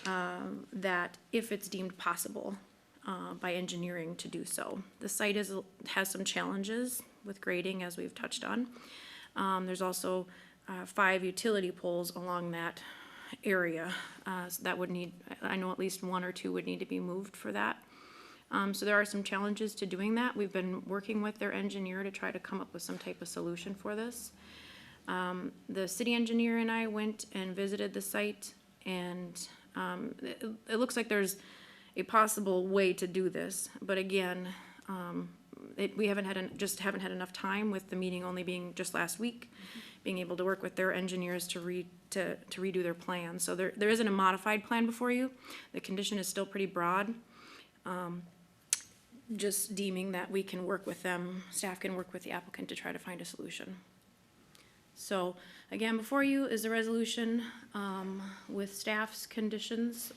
Speaker 7: that if it's deemed possible by engineering to do so. The site has some challenges with grading, as we've touched on. There's also 5 utility poles along that area, so that would need, I know at least 1 or 2 would need to be moved for that. So there are some challenges to doing that. We've been working with their engineer to try to come up with some type of solution for this. The city engineer and I went and visited the site, and it looks like there's a possible way to do this, but again, we haven't had enough time, with the meeting only being just last week, being able to work with their engineers to redo their plan. So there isn't a modified plan before you. The condition is still pretty broad. Just deeming that we can work with them, staff can work with the applicant to try to find a solution. So again, before you is a resolution with staff's conditions,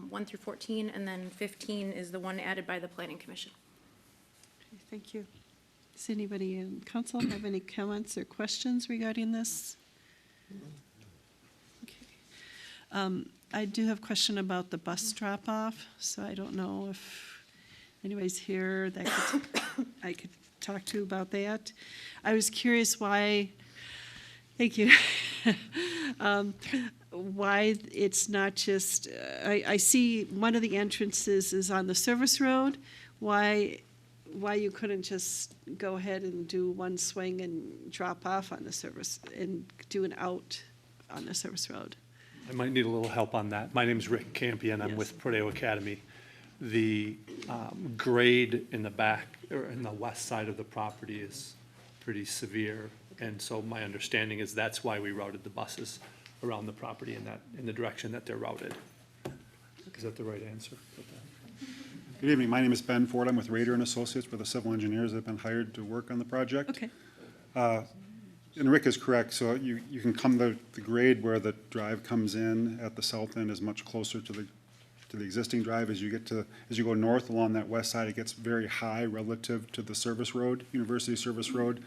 Speaker 7: 1 through 14, and then 15 is the one added by the Planning Commission.
Speaker 2: Okay, thank you. Does anybody in council have any comments or questions regarding this? Okay. I do have a question about the bus drop-off, so I don't know if anybody's here that I could talk to about that. I was curious why, thank you, why it's not just, I see one of the entrances is on the service road. Why you couldn't just go ahead and do one swing and drop off on the service and do an out on the service road?
Speaker 16: I might need a little help on that. My name's Rick Campion. I'm with Prodeo Academy. The grade in the back, or in the west side of the property, is pretty severe. And so my understanding is that's why we routed the buses around the property in the direction that they're routed. Is that the right answer?
Speaker 4: Good evening, my name is Ben Ford, I'm with Rader and Associates, we're the civil engineers that have been hired to work on the project.
Speaker 2: Okay.
Speaker 4: And Rick is correct, so you can come the grade where the drive comes in at the south end is much closer to the existing drive. As you go north along that west side, it gets very high relative to the service road, University Service Road,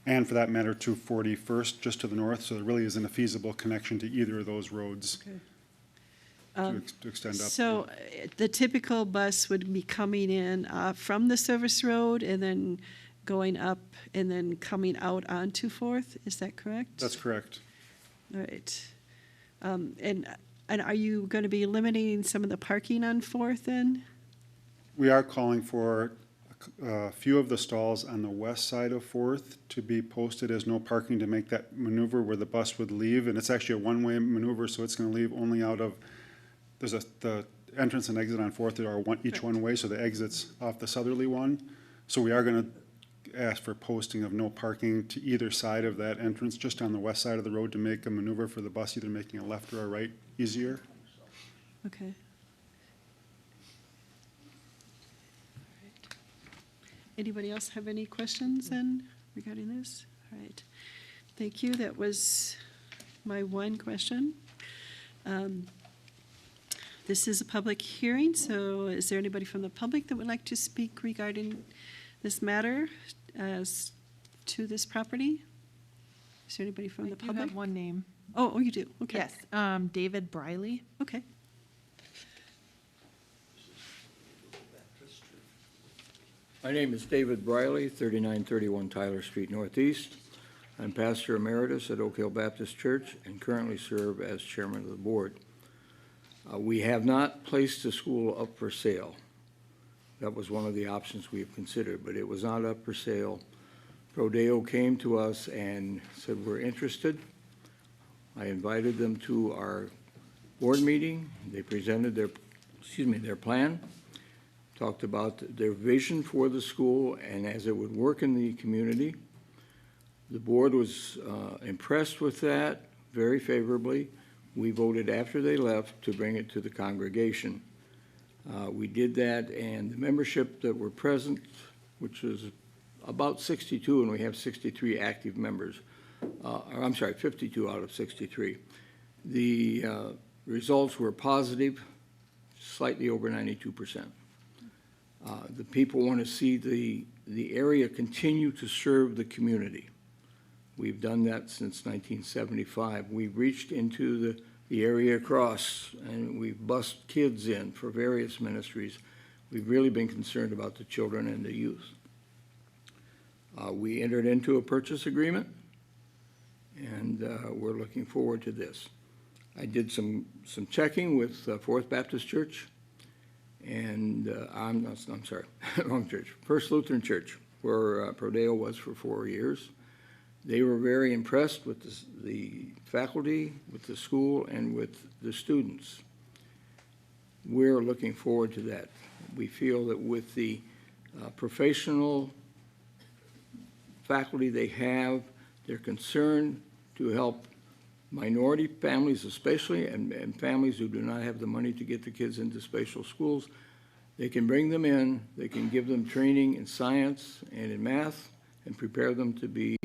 Speaker 4: and for that matter, 241st, just to the north, so there really isn't a feasible connection to either of those roads.
Speaker 2: Okay.
Speaker 4: To extend up.
Speaker 2: So the typical bus would be coming in from the service road and then going up and then coming out onto 4th, is that correct?
Speaker 4: That's correct.
Speaker 2: All right. And are you going to be eliminating some of the parking on 4th then?
Speaker 4: We are calling for a few of the stalls on the west side of 4th to be posted as no parking to make that maneuver where the bus would leave. And it's actually a one-way maneuver, so it's going to leave only out of, the entrance and exit on 4th are each one way, so the exit's off the southerly one. So we are going to ask for posting of no parking to either side of that entrance, just on the west side of the road to make a maneuver for the bus, either making a left or a right easier.
Speaker 2: Okay. Anybody else have any questions then regarding this? All right. Thank you. That was my one question. This is a public hearing, so is there anybody from the public that would like to speak regarding this matter as to this property? Is there anybody from the public?
Speaker 3: You have one name.
Speaker 2: Oh, you do? Okay.
Speaker 3: Yes, David Briley.
Speaker 2: Okay.
Speaker 17: My name is David Briley, 3931 Tyler Street Northeast. I'm pastor emeritus at Oak Hill Baptist Church and currently serve as chairman of the board. We have not placed the school up for sale. That was one of the options we have considered, but it was not up for sale. Prodeo came to us and said, we're interested. I invited them to our board meeting. They presented their plan, talked about their vision for the school and as it would work in the community. The board was impressed with that very favorably. We voted after they left to bring it to the congregation. We did that, and the membership that were present, which was about 62, and we have 63 active members, or I'm sorry, 52 out of 63. The results were positive, slightly over 92%. The people want to see the area continue to serve the community. We've done that since 1975. We've reached into the area across, and we've bussed kids in for various ministries. We've really been concerned about the children and the youth. We entered into a purchase agreement, and we're looking forward to this. I did some checking with Fourth Baptist Church, and I'm sorry, wrong church, First Lutheran Church, where Prodeo was for 4 years. They were very impressed with the faculty, with the school, and with the students. We're looking forward to that. We feel that with the professional faculty they have, their concern to help minority families especially, and families who do not have the money to get the kids into special schools, they can bring them in, they can give them training in science and in math, and prepare them to be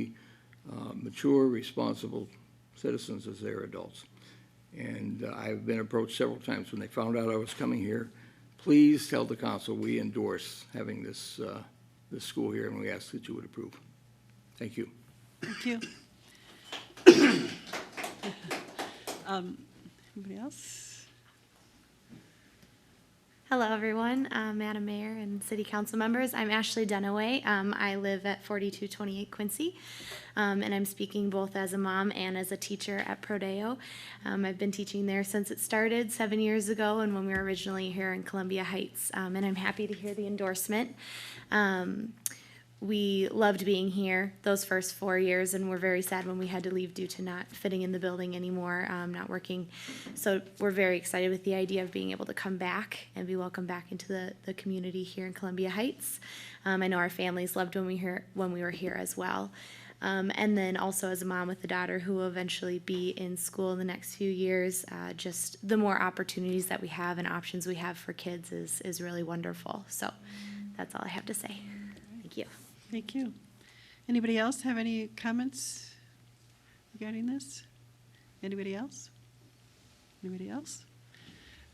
Speaker 17: mature, responsible citizens as they're adults. And I've been approached several times when they found out I was coming here. Please tell the council we endorse having this school here, and we ask that you would approve. Thank you.
Speaker 2: Thank you. Anybody else?
Speaker 18: Hello, everyone, Madam Mayor and City Council members. I'm Ashley Dunaway. I live at 4228 Quincy, and I'm speaking both as a mom and as a teacher at Prodeo. I've been teaching there since it started 7 years ago, and when we were originally here in Columbia Heights, and I'm happy to hear the endorsement. We loved being here those first 4 years, and we're very sad when we had to leave due to not fitting in the building anymore, not working. So we're very excited with the idea of being able to come back and be welcomed back into the community here in Columbia Heights. I know our families loved when we were here as well. And then also as a mom with a daughter who will eventually be in school in the next few years, just the more opportunities that we have and options we have for kids is really wonderful. So that's all I have to say. Thank you.
Speaker 2: Thank you. Anybody else have any comments regarding this? Anybody else? Anybody else?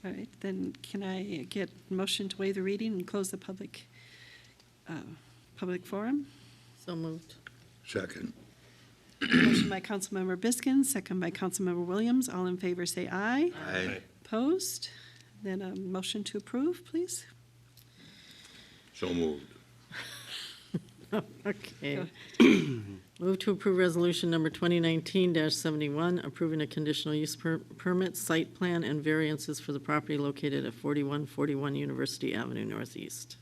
Speaker 2: All right, then can I get a motion to waive the reading and close the public forum?
Speaker 10: So moved.
Speaker 9: Second.
Speaker 2: Motion by Councilmember Biskin, second by Councilmember Williams. All in favor say aye.
Speaker 11: Aye.
Speaker 2: Opposed? Then a motion to approve, please.
Speaker 11: So moved.
Speaker 10: Okay. Move to approve resolution number 2019-71, approving a conditional use permit, site plan, and variances for the property located at 4141 University Avenue Northeast.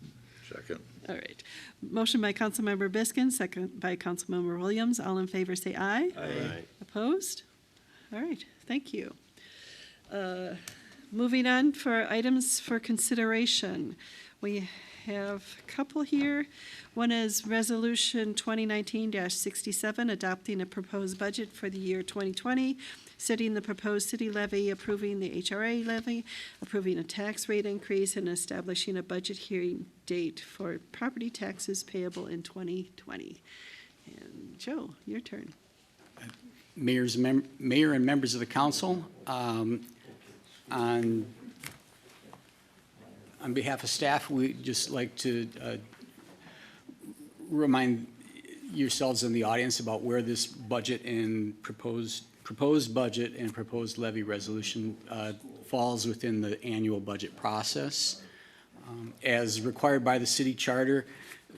Speaker 9: Second.
Speaker 2: All right. Motion by Councilmember Biskin, second by Councilmember Williams. All in favor say aye.
Speaker 11: Aye.
Speaker 2: Opposed? All right, thank you. Moving on for items for consideration. We have a couple here. One is Resolution 2019-67, adopting a proposed budget for the year 2020, setting the proposed city levy, approving the HRA levy, approving a tax rate increase, and establishing a budget hearing date for property taxes payable in 2020. And Joe, your turn.
Speaker 19: Mayor and members of the council, on behalf of staff, we'd just like to remind yourselves and the audience about where this budget and proposed budget and proposed levy resolution falls within the annual budget process. As required by the city charter,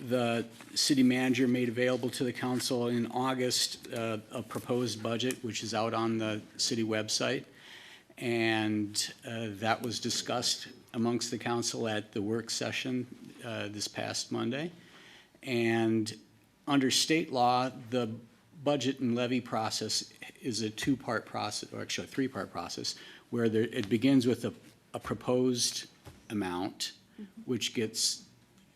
Speaker 19: the city manager made available to the council in August a proposed budget, which is out on the city website. And that was discussed amongst the council at the work session this past Monday. And under state law, the budget and levy process is a two-part process, or actually a three-part process, where it begins with a proposed amount, which gets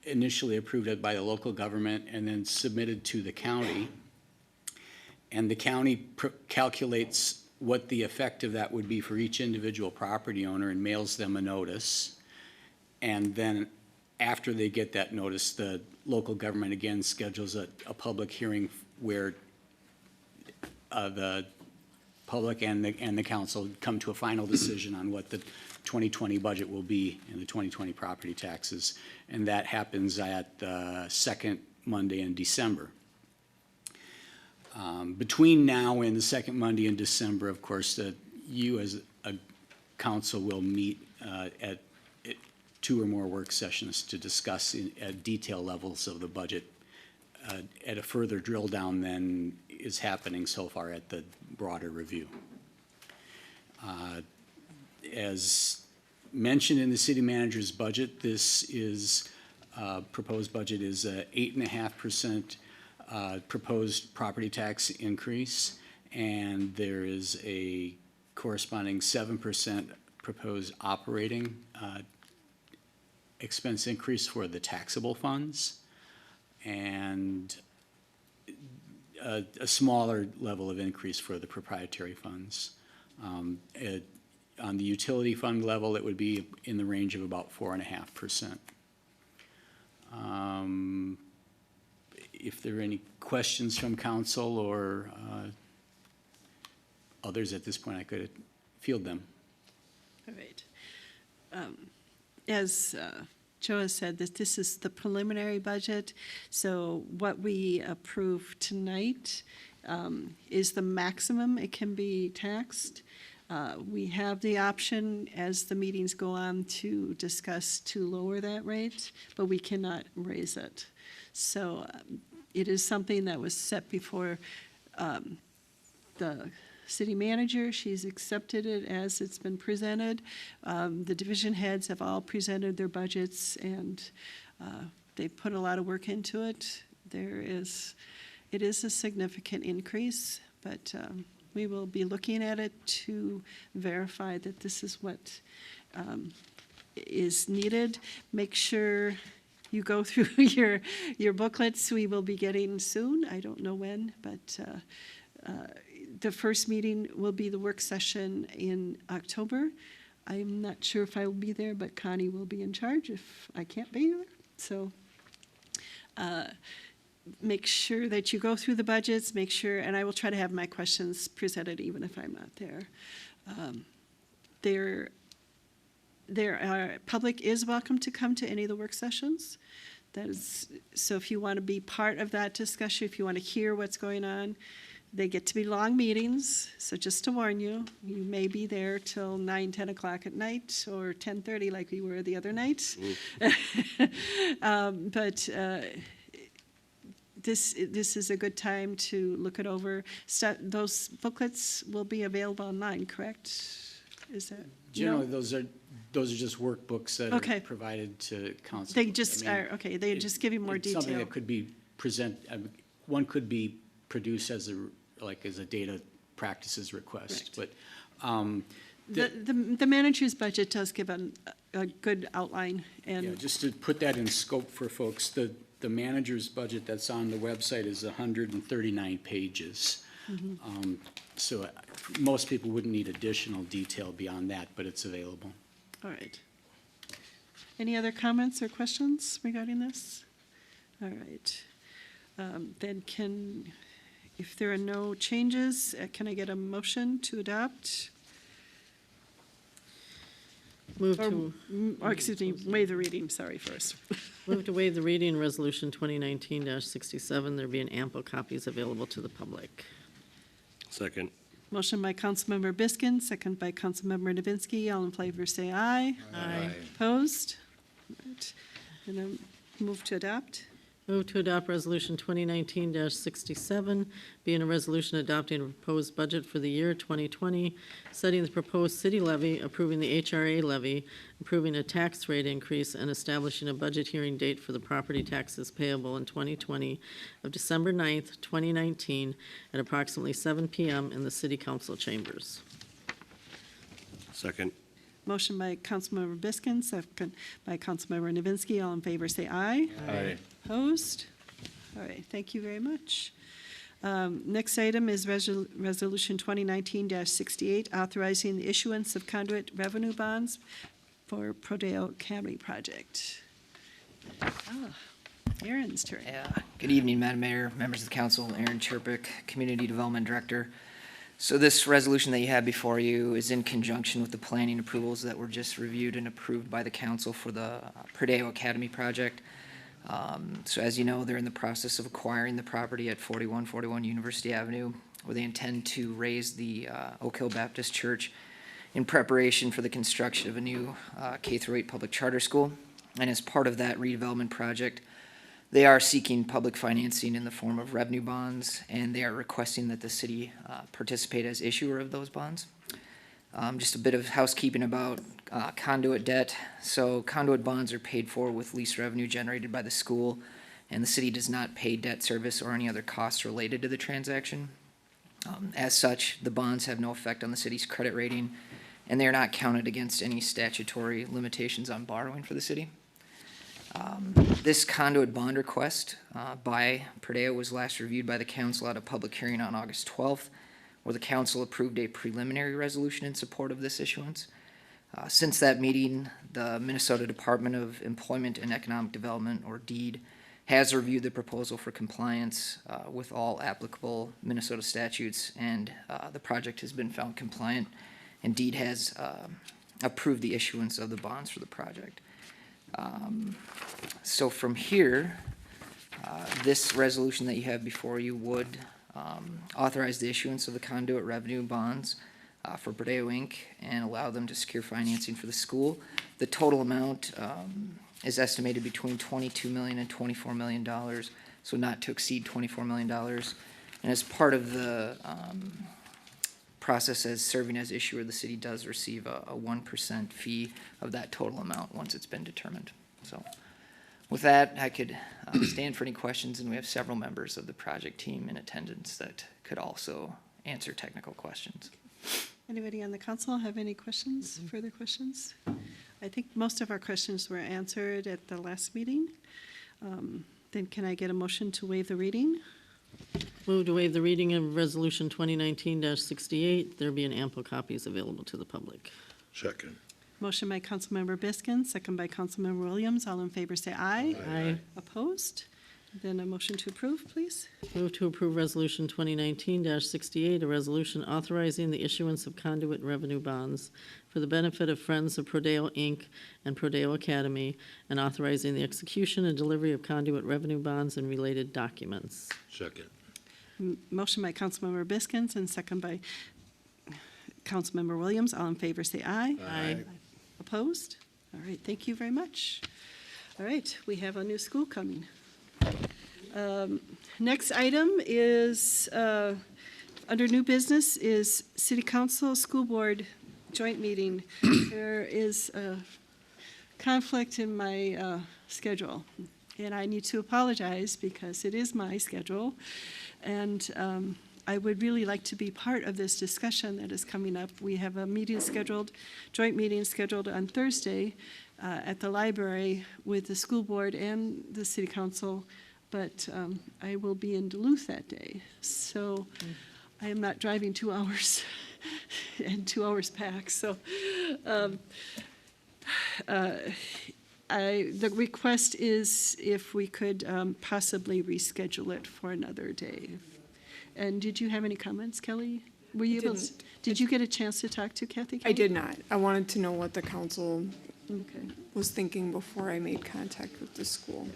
Speaker 19: initially approved by the local government and then submitted to the county. And the county calculates what the effect of that would be for each individual property owner and mails them a notice. And then after they get that notice, the local government again schedules a public hearing where the public and the council come to a final decision on what the 2020 budget will be and the 2020 property taxes. And that happens at the second Monday in December. Between now and the second Monday in December, of course, you as a council will meet at 2 or more work sessions to discuss at detail levels of the budget at a further drill down than is happening so far at the broader review. As mentioned in the city manager's budget, this is proposed budget is a 8.5% proposed property tax increase, and there is a corresponding 7% proposed operating expense increase for the taxable funds, and a smaller level of increase for the proprietary funds. On the utility fund level, it would be in the range of about 4.5%. If there are any questions from council or others at this point, I could field them.
Speaker 2: All right. As Joe has said, that this is the preliminary budget, so what we approve tonight is the maximum it can be taxed. We have the option, as the meetings go on, to discuss to lower that rate, but we cannot raise it. So it is something that was set before the city manager. She's accepted it as it's been presented. The division heads have all presented their budgets, and they put a lot of work into it. It is a significant increase, but we will be looking at it to verify that this is what is needed. Make sure you go through your booklets we will be getting soon. I don't know when, but the first meeting will be the work session in October. I'm not sure if I will be there, but Connie will be in charge if I can't be there. So make sure that you go through the budgets, make sure, and I will try to have my questions presented even if I'm not there. Public is welcome to come to any of the work sessions. So if you want to be part of that discussion, if you want to hear what's going on, they get to be long meetings, so just to warn you, you may be there till 9, 10 o'clock at night, or 10:30 like we were the other night. But this is a good time to look it over. Those booklets will be available online, correct? Is that?
Speaker 19: Generally,
Speaker 2: No?
Speaker 19: those are just workbooks that
Speaker 2: Okay.
Speaker 19: are provided to council.
Speaker 2: They just
Speaker 19: I mean,
Speaker 2: are, okay, they just give you more
Speaker 19: it's
Speaker 2: detail.
Speaker 19: something that could be one could be produced as a data practices request,
Speaker 2: Right.
Speaker 19: but
Speaker 2: The manager's budget does give a good outline, and
Speaker 19: yeah, just to put that in scope for folks, the manager's budget that's on the website is 139 pages.
Speaker 2: Mhm.
Speaker 19: So most people wouldn't need additional detail beyond that, but it's available.
Speaker 2: all right. Any other comments or questions regarding this? All right. Then if there are no changes, can I get a motion to adopt?
Speaker 10: Move to,
Speaker 2: Or, excuse me, waive the reading, sorry, first.
Speaker 10: move to waive the reading, Resolution 2019-67. There being ample copies available to the public.
Speaker 11: Second.
Speaker 2: Motion by Councilmember Biskin, second by Councilmember Nowinski. All in favor, say aye.
Speaker 10: Aye.
Speaker 2: Opposed? All right. And then move to adopt.
Speaker 10: Move to adopt Resolution 2019-67, being a resolution adopting a proposed budget for the year 2020, setting the proposed city levy, approving the HRA levy, approving a tax rate increase, and establishing a budget hearing date for the property taxes payable in 2020 of December 9th, 2019, at approximately 7 p.m. in the City Council chambers.
Speaker 11: Second.
Speaker 2: Motion by Councilmember Biskin, second by Councilmember Nowinski. All in favor, say aye.
Speaker 11: Aye.
Speaker 2: Opposed? All right, thank you very much. Next item is Resolution 2019-68, authorizing the issuance of conduit revenue bonds for Prodeo Academy project. Aaron's turn.
Speaker 20: Good evening, Madam Mayor, members of the council, Aaron Chirpick, Community Development Director. So this resolution that you have before you is in conjunction with the planning approvals that were just reviewed and approved by the council for the Prodeo Academy project. So as you know, they're in the process of acquiring the property at 4141 University Avenue, where they intend to raise the Oak Hill Baptist Church in preparation for the construction of a new K-8 public charter school. And as part of that redevelopment project, they are seeking public financing in the form of revenue bonds, and they are requesting that the city participate as issuer of those bonds. Just a bit of housekeeping about conduit debt. So conduit bonds are paid for with lease revenue generated by the school, and the city does not pay debt service or any other costs related to the transaction. As such, the bonds have no effect on the city's credit rating, and they are not counted against any statutory limitations on borrowing for the city. This conduit bond request by Prodeo was last reviewed by the council at a public hearing on August 12th, where the council approved a preliminary resolution in support of this issuance. Since that meeting, the Minnesota Department of Employment and Economic Development, or DEED, has reviewed the proposal for compliance with all applicable Minnesota statutes, and the project has been found compliant, and DEED has approved the issuance of the bonds for the project. So from here, this resolution that you have before you would authorize the issuance of the conduit revenue bonds for Prodeo Inc. and allow them to secure financing for the school. The total amount is estimated between $22 million and $24 million, so not to exceed $24 million. And as part of the process as serving as issuer, the city does receive a 1% fee of that total amount once it's been determined. So with that, I could stand for any questions, and we have several members of the project team in attendance that could also answer technical questions.
Speaker 2: Anybody on the council have any questions, further questions? I think most of our questions were answered at the last meeting. Then can I get a motion to waive the reading?
Speaker 10: Move to waive the reading of Resolution 2019-68. There being ample copies available to the public.
Speaker 12: Second.
Speaker 2: Motion by Councilmember Biskin, second by Councilmember Williams. All in favor say aye.
Speaker 10: Aye.
Speaker 2: Opposed? Then a motion to approve, please.
Speaker 10: Move to approve Resolution 2019-68, a resolution authorizing the issuance of conduit revenue bonds for the benefit of Friends of Prodeo Inc. and Prodeo Academy, and authorizing the execution and delivery of conduit revenue bonds and related documents.
Speaker 12: Second.
Speaker 2: Motion by Councilmember Biskins and second by Councilmember Williams. All in favor say aye.
Speaker 10: Aye.
Speaker 2: Opposed? All right, thank you very much. All right, we have a new school coming. Next item is, under new business, is City Council School Board joint meeting. There is a conflict in my schedule, and I need to apologize because it is my schedule. And I would really like to be part of this discussion that is coming up. We have a meeting scheduled, joint meeting scheduled on Thursday at the library with the school board and the city council, but I will be in Duluth that day. So I am not driving 2 hours and 2 hours back. So the request is if we could possibly reschedule it for another day. And did you have any comments, Kelly? Were you able to, did you get a chance to talk to Kathy?
Speaker 8: I did not. I wanted to know what the council
Speaker 2: Okay.
Speaker 8: was thinking before I made contact with the school.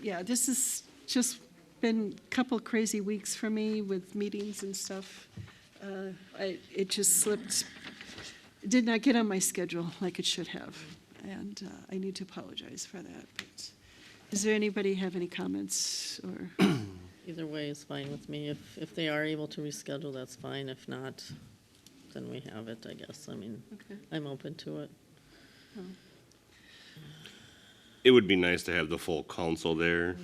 Speaker 2: Yeah, this has just been a couple crazy weeks for me with meetings and stuff. It just slipped, it did not get on my schedule like it should have. And I need to apologize for that. But does there anybody have any comments or?
Speaker 10: Either way is fine with me. If they are able to reschedule, that's fine. If not, then we have it, I guess. I mean,
Speaker 2: Okay.
Speaker 10: I'm open to it.
Speaker 2: Oh.
Speaker 11: It would be nice to have the full council there.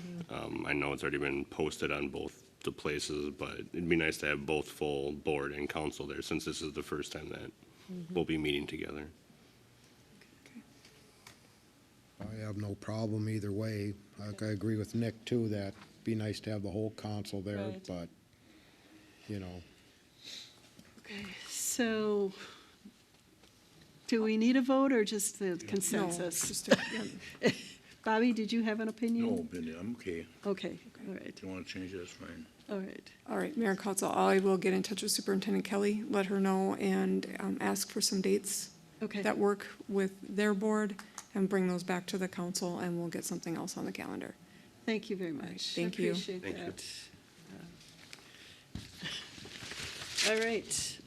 Speaker 11: I know it's already been posted on both the places, but it'd be nice to have both full board and council there, since this is the first time that we'll be meeting together.
Speaker 9: I have no problem either way. Like, I agree with Nick too, that it'd be nice to have the whole council there,
Speaker 2: Right.
Speaker 9: but, you know,
Speaker 2: Okay, so Do we need a vote or just the consensus?
Speaker 8: just a- yeah.
Speaker 2: Bobby, did you have an opinion?
Speaker 17: No opinion, I'm okay.
Speaker 2: Okay, all right,
Speaker 17: If you want to change it, that's fine.
Speaker 2: all right.
Speaker 8: All right, Mayor and Council, I will get in touch with Superintendent Kelly, let her know, and ask for some dates
Speaker 2: Okay.
Speaker 8: that work with their board, and bring those back to the council, and we'll get something else on the calendar.
Speaker 2: Thank you very much.
Speaker 8: Thank you.
Speaker 2: Appreciate
Speaker 5: Thank you.
Speaker 2: that. All right.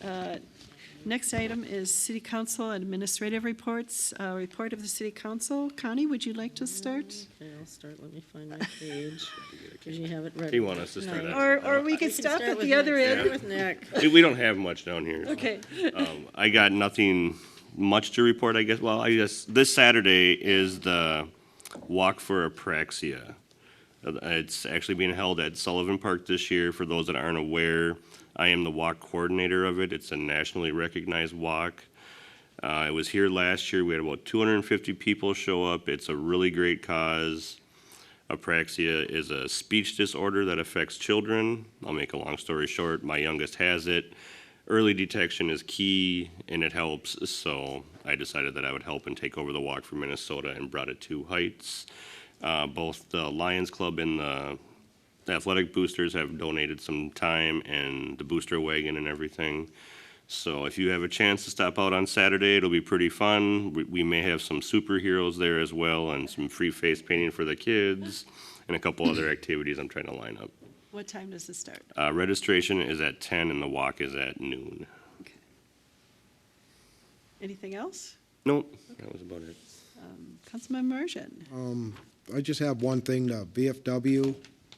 Speaker 2: Next item is City Council Administrative Reports. Report of the City Council. Connie, would you like to start?
Speaker 10: Okay, I'll start, let me find my page. Did you have it ready?
Speaker 11: You want us to start
Speaker 10: No.
Speaker 11: at-
Speaker 2: Or we could stop at the other
Speaker 10: Start
Speaker 2: end.
Speaker 10: with Nick.
Speaker 11: We don't have much down here. so.
Speaker 2: Okay.
Speaker 11: I got nothing much to report, I guess. Well, I guess this Saturday is the Walk for Apraxia. It's actually being held at Sullivan Park this year. For those that aren't aware, I am the walk coordinator of it. It's a nationally recognized walk. It was here last year. We had about 250 people show up. It's a really great cause. Apraxia is a speech disorder that affects children. I'll make a long story short. My youngest has it. Early detection is key, and it helps. So I decided that I would help and take over the Walk for Minnesota and brought it to Heights. Both the Lions Club and the athletic boosters have donated some time, and the booster wagon and everything. So if you have a chance to stop out on Saturday, it'll be pretty fun. We may have some superheroes there as well, and some free face painting for the kids, and a couple other activities I'm trying to line up.
Speaker 2: What time does it start?
Speaker 11: Registration is at 10 and the walk is at noon.
Speaker 2: Anything else?
Speaker 11: Nope, that was about it.
Speaker 2: Councilmember Merjan.
Speaker 9: I just have one thing, the VFW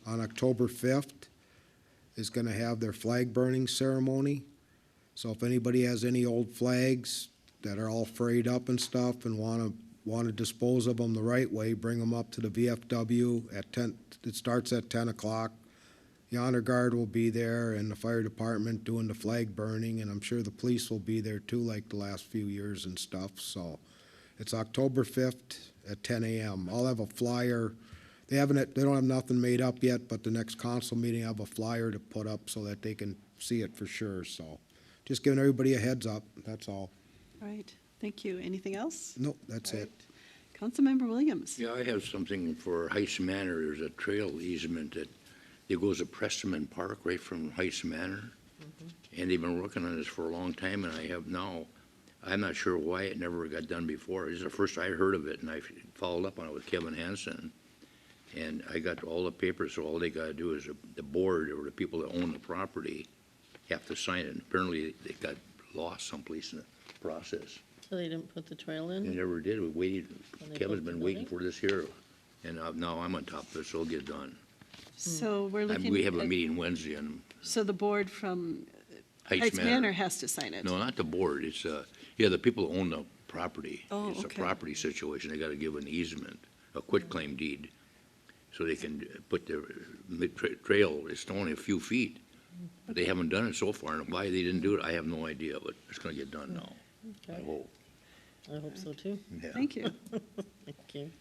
Speaker 9: on October 5th is gonna have their flag burning ceremony. So if anybody has any old flags that are all frayed up and stuff and wanna dispose of them the right way, bring them up to the VFW at 10, it starts at 10 o'clock. The honor guard will be there and the fire department doing the flag burning, and I'm sure the police will be there too, like the last few years and stuff, so. It's October 5th at 10 a.m. I'll have a flyer. They don't have nothing made up yet, but the next council meeting, I have a flyer to put up so that they can see it for sure, so. Just giving everybody a heads up, that's all.
Speaker 2: All right, thank you. Anything else?
Speaker 9: Nope, that's it.
Speaker 2: Councilmember Williams.
Speaker 17: Yeah, I have something for Heights Manor. There's a trail easement that goes to Preston Park right from Heights Manor. And they've been working on this for a long time, and I have now, I'm not sure why it never got done before. This is the first I heard of it, and I followed up on it with Kevin Hansen. And I got all the papers, so all they gotta do is the board or the people that own the property have to sign it. And apparently, they got lost someplace in the process.
Speaker 10: So they didn't put the trail
Speaker 17: They
Speaker 10: in?
Speaker 17: never did. We waited,
Speaker 10: When they
Speaker 17: Kevin's
Speaker 10: built the
Speaker 17: been waiting
Speaker 10: building?
Speaker 17: for this here, and now I'm on top of it, so it'll get done.
Speaker 2: So we're looking.
Speaker 17: We have a
Speaker 2: at-
Speaker 17: meeting Wednesday on
Speaker 2: So the board from
Speaker 17: Heights
Speaker 2: Heights
Speaker 17: Manor.
Speaker 2: Manor has to sign it?
Speaker 17: No, not the board. It's, the people who own the property.
Speaker 2: Oh,
Speaker 17: It's a
Speaker 2: okay.
Speaker 17: property situation. They gotta give an easement, a quitclaim deed, so they can put their trail, it's only a few feet. But they haven't done it so far, and why they didn't do it, I have no idea, but it's gonna get done now, I
Speaker 10: Okay.
Speaker 17: hope.
Speaker 10: I hope so too.
Speaker 17: Yeah.
Speaker 2: Thank you.
Speaker 10: Thank you.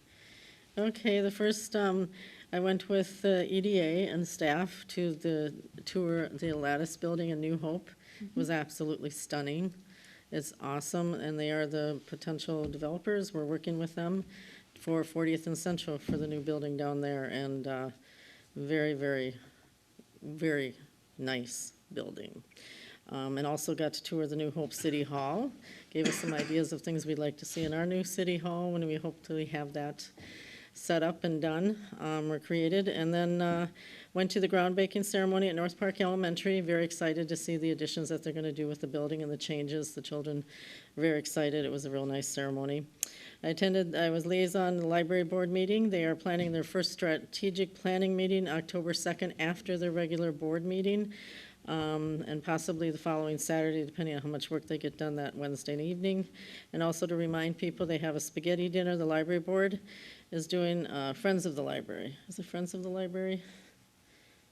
Speaker 10: Okay, the first, I went with the EDA and staff to the tour, the Lattice Building in New Hope. It was absolutely stunning. It's awesome, and they are the potential developers. We're working with them for 40th and Central for the new building down there, and very, very, very nice building. And also got to tour the New Hope City Hall. Gave us some ideas of things we'd like to see in our new city hall when we hopefully have that set up and done, or created. And then went to the groundbreaking ceremony at North Park Elementary. Very excited to see the additions that they're going to do with the building and the changes. The children were very excited. It was a real nice ceremony. I was liaison to the library board meeting. They are planning their first strategic planning meeting October 2nd after their regular board meeting. And possibly the following Saturday, depending on how much work they get done that Wednesday evening. And also to remind people, they have a spaghetti dinner. The library board is doing Friends of the Library. Is it Friends of the Library?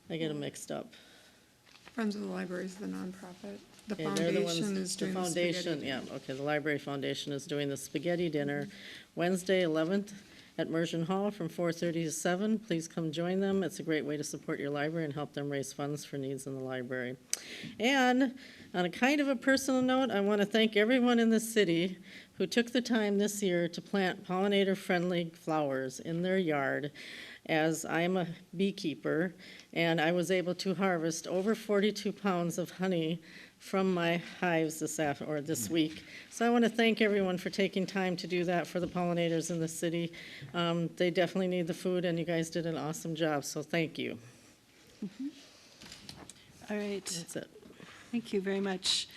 Speaker 10: I get them mixed up.
Speaker 8: Friends of the Library is the nonprofit. The
Speaker 10: Okay, they're the ones-
Speaker 8: foundation is doing the spaghetti
Speaker 10: foundation,
Speaker 8: dinner.
Speaker 10: yeah, okay, the Library Foundation is doing the spaghetti dinner Wednesday, 11th at Mersion Hall from 4:30 to 7. Please come join them. It's a great way to support your library and help them raise funds for needs in the library. And on a kind of a personal note, I want to thank everyone in the city who took the time this year to plant pollinator-friendly flowers in their yard, as I'm a beekeeper, and I was able to harvest over 42 pounds of honey from my hives this week. So I want to thank everyone for taking time to do that for the pollinators in the city. They definitely need the food, and you guys did an awesome job, so thank you.
Speaker 2: All right.
Speaker 10: That's it.
Speaker 2: Thank you very much.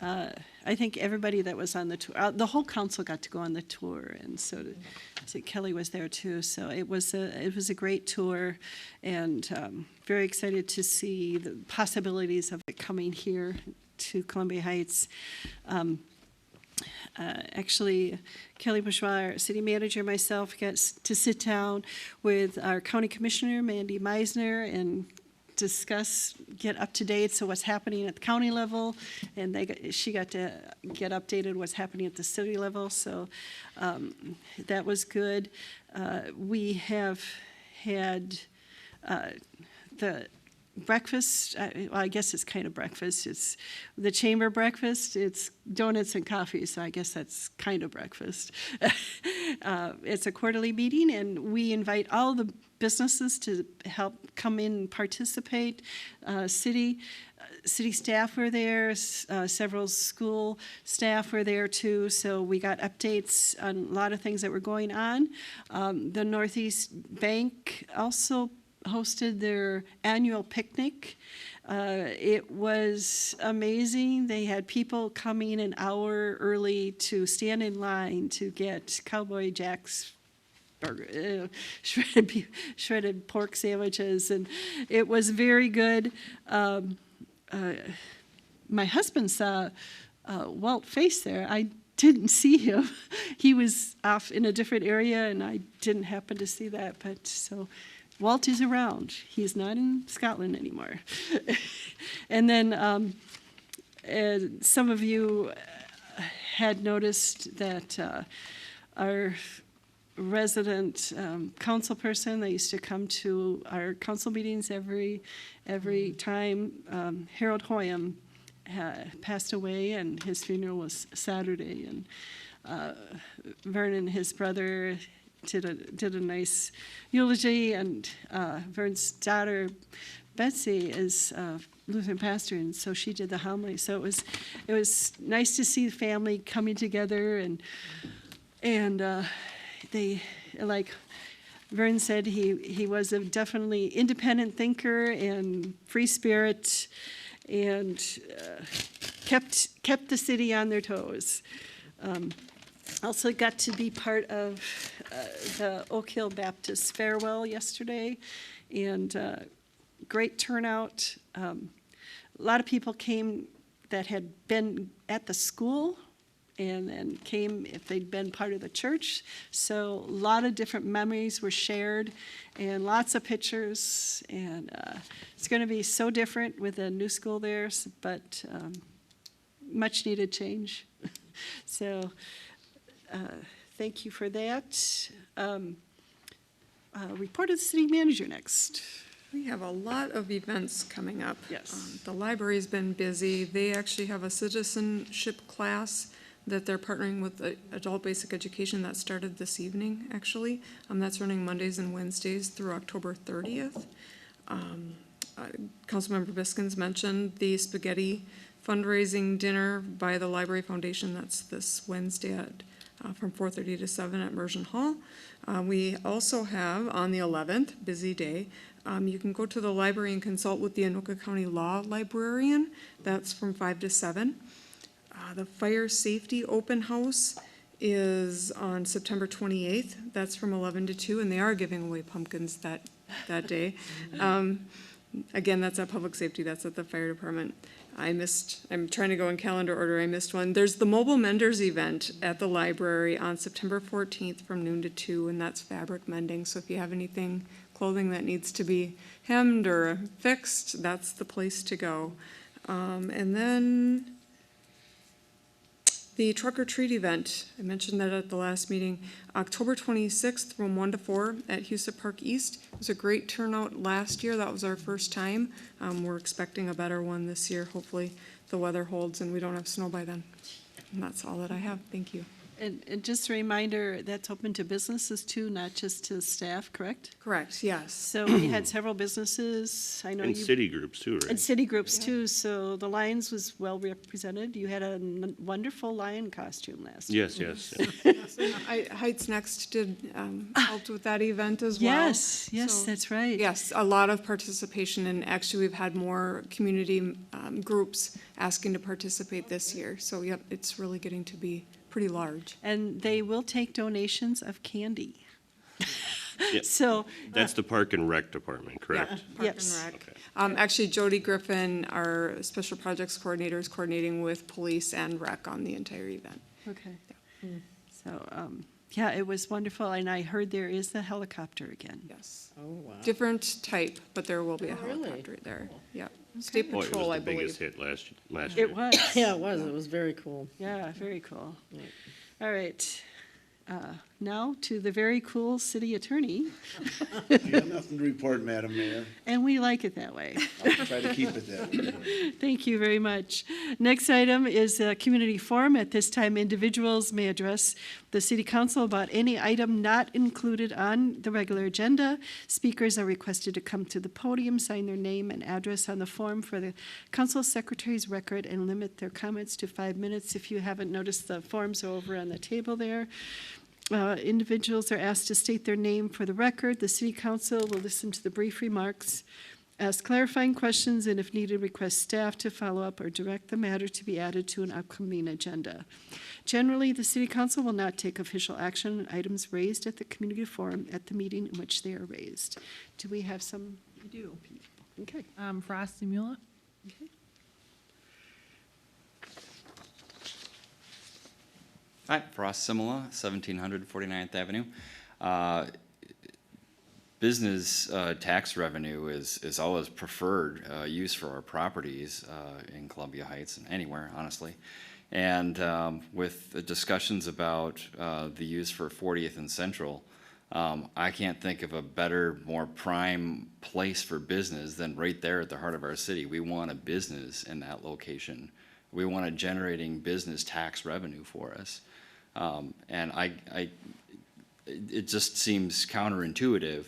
Speaker 2: I think everybody that was on the tour, the whole council got to go on the tour, and so Kelly was there too. So it was a great tour, and very excited to see the possibilities of it coming here to Columbia Heights. Actually, Kelly Bourgeois, our city manager, myself, got to sit down with our county commissioner, Mandy Meisner, and discuss, get up to date, so what's happening at the county level, and she got to get updated what's happening at the city level, so that was good. We have had the breakfast, I guess it's kind of breakfast, it's the chamber breakfast, it's donuts and coffee, so I guess that's kind of breakfast. It's a quarterly meeting, and we invite all the businesses to help come in and participate. City staff were there, several school staff were there too, so we got updates on a lot of things that were going on. The Northeast Bank also hosted their annual picnic. It was amazing. They had people coming an hour early to stand in line to get Cowboy Jack's burger, shredded pork sandwiches, and it was very good. My husband saw Walt Face there. I didn't see him. He was off in a different area, and I didn't happen to see that, but so Walt is around. He's not in Scotland anymore. And then some of you had noticed that our resident council person that used to come to our council meetings every time, Harold Hoyam, passed away, and his funeral was Saturday. And Vernon, his brother, did a nice eulogy, and Vern's daughter Betsy is Lutheran pastor, and so she did the homily. So it was nice to see the family coming together, and they, like Vern said, he was a definitely independent thinker and free spirit, and kept the city on their toes. Also got to be part of the Oak Hill Baptist farewell yesterday, and great turnout. A lot of people came that had been at the school and came if they'd been part of the church. So a lot of different memories were shared and lots of pictures. And it's going to be so different with a new school there, but much needed change. So thank you for that. Report of the city manager next.
Speaker 8: We have a lot of events coming up.
Speaker 2: Yes.
Speaker 8: The library's been busy. They actually have a citizenship class that they're partnering with Adult Basic Education that started this evening, actually. That's running Mondays and Wednesdays through October 30th. Councilmember Biskins mentioned the spaghetti fundraising dinner by the Library Foundation. That's this Wednesday at from 4:30 to 7 at Mersion Hall. We also have on the 11th, busy day, you can go to the library and consult with the Anoka County Law Librarian. That's from 5 to 7. The Fire Safety Open House is on September 28th. That's from 11 to 2, and they are giving away pumpkins that day. Again, that's at Public Safety. That's at the Fire Department. I'm trying to go in calendar order. I missed one. There's the Mobile Menders event at the library on September 14th from noon to 2, and that's fabric mending. So if you have anything, clothing that needs to be hemmed or fixed, that's the place to go. And then The truck or treat event, I mentioned that at the last meeting, October 26th from 1 to 4 at Houston Park East. It was a great turnout last year. That was our first time. We're expecting a better one this year. Hopefully the weather holds and we don't have snow by then. And that's all that I have. Thank you.
Speaker 2: And just a reminder, that's open to businesses too, not just to staff, correct?
Speaker 8: Correct, yes.
Speaker 2: So we had several businesses, I know you.
Speaker 11: And city groups too, right?
Speaker 2: And city groups too, so the Lions was well represented. You had a wonderful lion costume last year.
Speaker 11: Yes.
Speaker 8: Heights Next did, helped with that event as well.
Speaker 2: Yes,
Speaker 8: So,
Speaker 2: that's right.
Speaker 8: Yes, a lot of participation, and actually we've had more community groups asking to participate this year. So, yep, it's really getting to be pretty large.
Speaker 2: And they will take donations of candy.
Speaker 11: Yeah.
Speaker 2: So.
Speaker 11: That's the Park and Rec Department, correct?
Speaker 8: Yeah, Park
Speaker 2: Yes.
Speaker 8: and Rec. Actually, Jody Griffin, our Special Projects Coordinator, is coordinating with police and rec on the entire event.
Speaker 2: Okay. So, yeah, it was wonderful, and I heard there is the helicopter again.
Speaker 8: Yes.
Speaker 10: Oh, wow.
Speaker 8: Different type, but there will be a
Speaker 10: really?
Speaker 8: helicopter there. Yeah. State
Speaker 11: Boy, it
Speaker 8: Patrol,
Speaker 11: was
Speaker 8: I
Speaker 11: the biggest
Speaker 8: believe.
Speaker 11: hit last year.
Speaker 2: It was.
Speaker 10: Yeah, it was. It was very cool.
Speaker 2: Yeah, very cool. All right. Now to the very cool city attorney,
Speaker 12: You have nothing to report, Madam Mayor.
Speaker 2: and we like it that way.
Speaker 12: I'll try to keep it that way.
Speaker 2: Thank you very much. Next item is a community forum. At this time, individuals may address the city council about any item not included on the regular agenda. Speakers are requested to come to the podium, sign their name and address on the form for the council secretary's record, and limit their comments to 5 minutes. If you haven't noticed, the forms are over on the table there. Individuals are asked to state their name for the record. The city council will listen to the brief remarks, ask clarifying questions, and if needed, request staff to follow up or direct the matter to be added to an upcoming agenda. Generally, the city council will not take official action on items raised at the community forum at the meeting in which they are raised. Do we have some? We do. Okay.
Speaker 3: Frost Simula.
Speaker 2: Okay.
Speaker 21: Hi, Frost Simula, 1700 49th Avenue. Business tax revenue is always preferred use for our properties in Columbia Heights and anywhere, honestly. And with the discussions about the use for 40th and Central, I can't think of a better, more prime place for business than right there at the heart of our city. We want a business in that location. We want a generating business tax revenue for us. And it just seems counterintuitive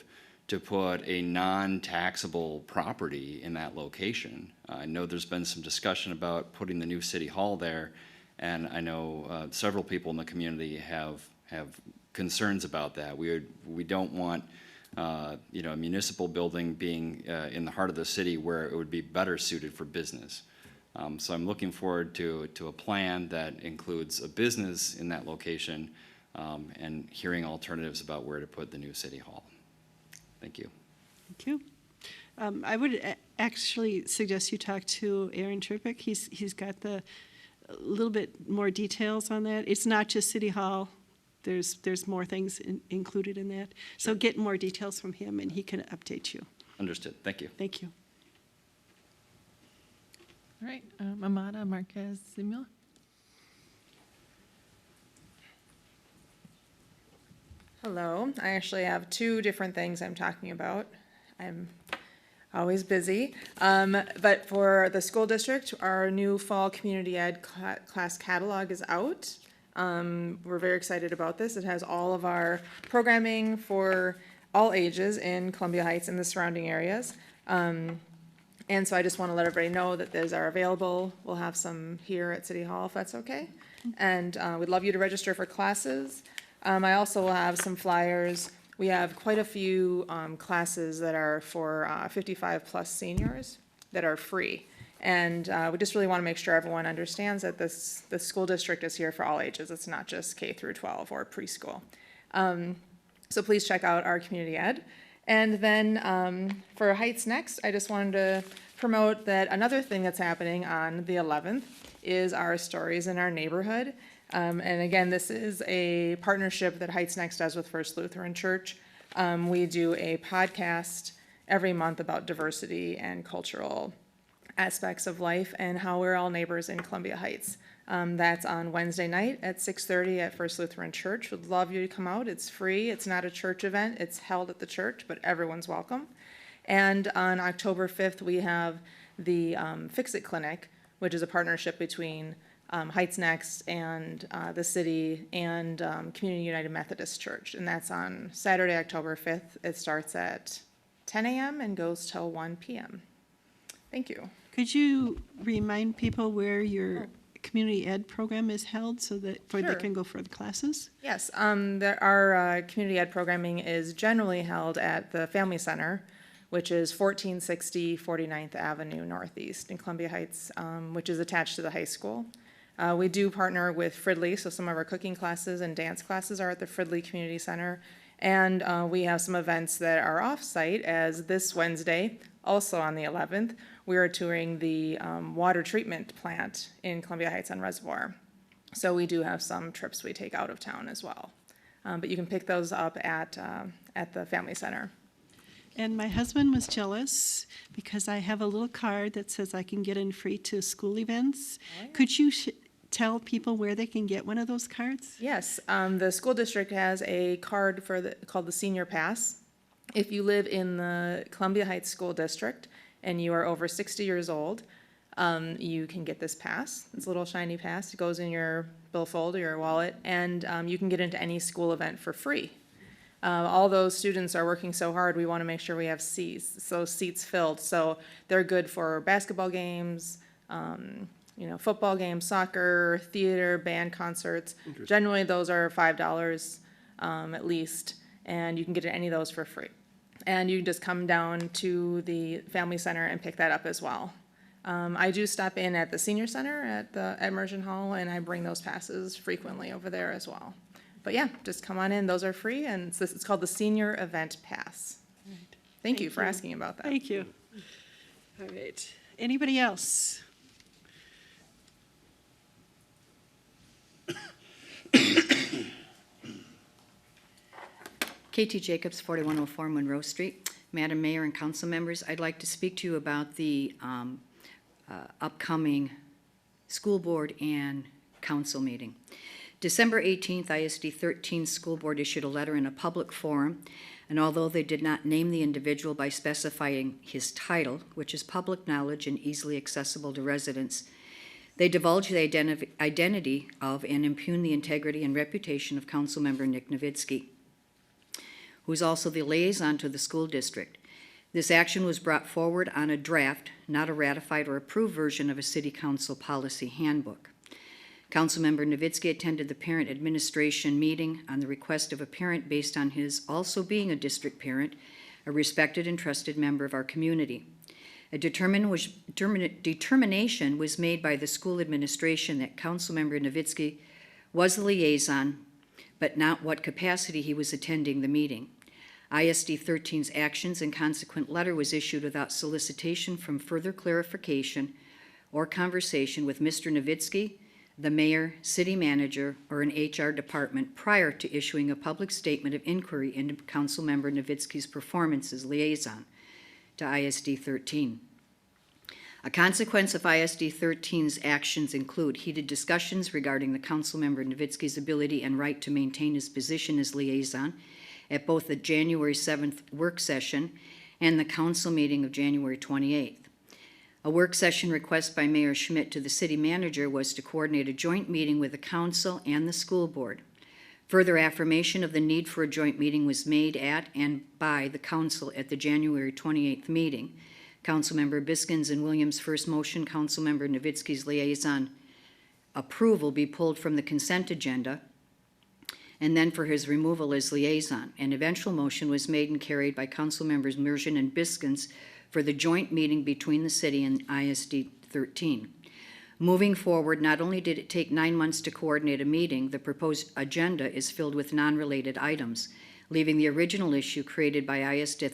Speaker 21: to put a non-taxable property in that location. I know there's been some discussion about putting the new city hall there, and I know several people in the community have concerns about that. We don't want a municipal building being in the heart of the city where it would be better suited for business. So I'm looking forward to a plan that includes a business in that location and hearing alternatives about where to put the new city hall. Thank you.
Speaker 2: Thank you. I would actually suggest you talk to Aaron Chirpick. He's got a little bit more details on that. It's not just City Hall. There's more things included in that. So get more details from him and he can update you.
Speaker 21: Understood. Thank you.
Speaker 2: Thank you.
Speaker 3: All right, Amada Marquez Simula.
Speaker 14: Hello, I actually have two different things I'm talking about. I'm always busy. But for the school district, our new fall community ed class catalog is out. We're very excited about this. It has all of our programming for all ages in Columbia Heights and the surrounding areas. And so I just want to let everybody know that those are available. We'll have some here at City Hall if that's okay. And we'd love you to register for classes. I also will have some flyers. We have quite a few classes that are for 55 plus seniors that are free. And we just really want to make sure everyone understands that the school district is here for all ages. It's not just K through 12 or preschool. So please check out our community ed. And then for Heights Next, I just wanted to promote that another thing that's happening on the 11th is our Stories in Our Neighborhood. And again, this is a partnership that Heights Next does with First Lutheran Church. We do a podcast every month about diversity and cultural aspects of life and how we're all neighbors in Columbia Heights. That's on Wednesday night at 6:30 at First Lutheran Church. Would love you to come out. It's free. It's not a church event. It's held at the church, but everyone's welcome. And on October 5th, we have the Fix-It Clinic, which is a partnership between Heights Next and the city and Community United Methodist Church. And that's on Saturday, October 5th. It starts at 10 a.m. and goes till 1 p.m. Thank you.
Speaker 2: Could you remind people where your community ed program is held so that they
Speaker 14: Sure.
Speaker 2: can go for the classes?
Speaker 14: Yes, our community ed programming is generally held at the Family Center, which is 1460 49th Avenue Northeast in Columbia Heights, which is attached to the high school. We do partner with Fridley, so some of our cooking classes and dance classes are at the Fridley Community Center. And we have some events that are off-site, as this Wednesday, also on the 11th, we are touring the water treatment plant in Columbia Heights on Reservoir. So we do have some trips we take out of town as well. But you can pick those up at the Family Center.
Speaker 2: And my husband was jealous because I have a little card that says I can get in free to school events.
Speaker 14: Oh, yeah.
Speaker 2: Could you tell people where they can get one of those cards?
Speaker 14: Yes, the school district has a card called the Senior Pass. If you live in the Columbia Heights School District and you are over 60 years old, you can get this pass. It's a little shiny pass. It goes in your billfold or your wallet, and you can get into any school event for free. All those students are working so hard, we want to make sure we have seats filled. So they're good for basketball games, football games, soccer, theater, band concerts. Generally, those are $5 at least, and you can get any of those for free. And you can just come down to the Family Center and pick that up as well. I do stop in at the Senior Center at Immersion Hall, and I bring those passes frequently over there as well. But yeah, just come on in. Those are free, and it's called the Senior Event Pass.
Speaker 2: Right.
Speaker 14: Thank you for asking about that.
Speaker 2: Thank you. All right. Anybody else?
Speaker 1: Katie Jacobs, 4104 Monroe Street. Madam Mayor and council members, I'd like to speak to you about the upcoming school board and council meeting. December 18th, ISD 13 School Board issued a letter in a public forum, and although they did not name the individual by specifying his title, which is public knowledge and easily accessible to residents, they divulged the identity of and impugn the integrity and reputation of Councilmember Nick Nowitzki, who is also the liaison to the school district. This action was brought forward on a draft, not a ratified or approved version of a city council policy handbook. Councilmember Nowitzki attended the parent administration meeting on the request of a parent based on his also being a district parent, a respected and trusted member of our community. A determination was made by the school administration that Councilmember Nowitzki was the liaison, but not what capacity he was attending the meeting. ISD 13's actions and consequent letter was issued without solicitation from further clarification or conversation with Mr. Nowitzki, the mayor, city manager, or an HR department prior to issuing a public statement of inquiry into Councilmember Nowitzki's performance as liaison to ISD 13. A consequence of ISD 13's actions include heated discussions regarding the Councilmember Nowitzki's ability and right to maintain his position as liaison at both the January 7th work session and the council meeting of January 28th. A work session request by Mayor Schmidt to the city manager was to coordinate a joint meeting with the council and the school board. Further affirmation of the need for a joint meeting was made at and by the council at the January 28th meeting. Councilmember Biskins and Williams' first motion, Councilmember Nowitzki's liaison approval be pulled from the consent agenda, and then for his removal as liaison. An eventual motion was made and carried by Councilmembers Mergen and Biskins for the joint meeting between the city and ISD 13. Moving forward, not only did it take 9 months to coordinate a meeting, the proposed agenda is filled with non-related items, leaving the original issue created by ISD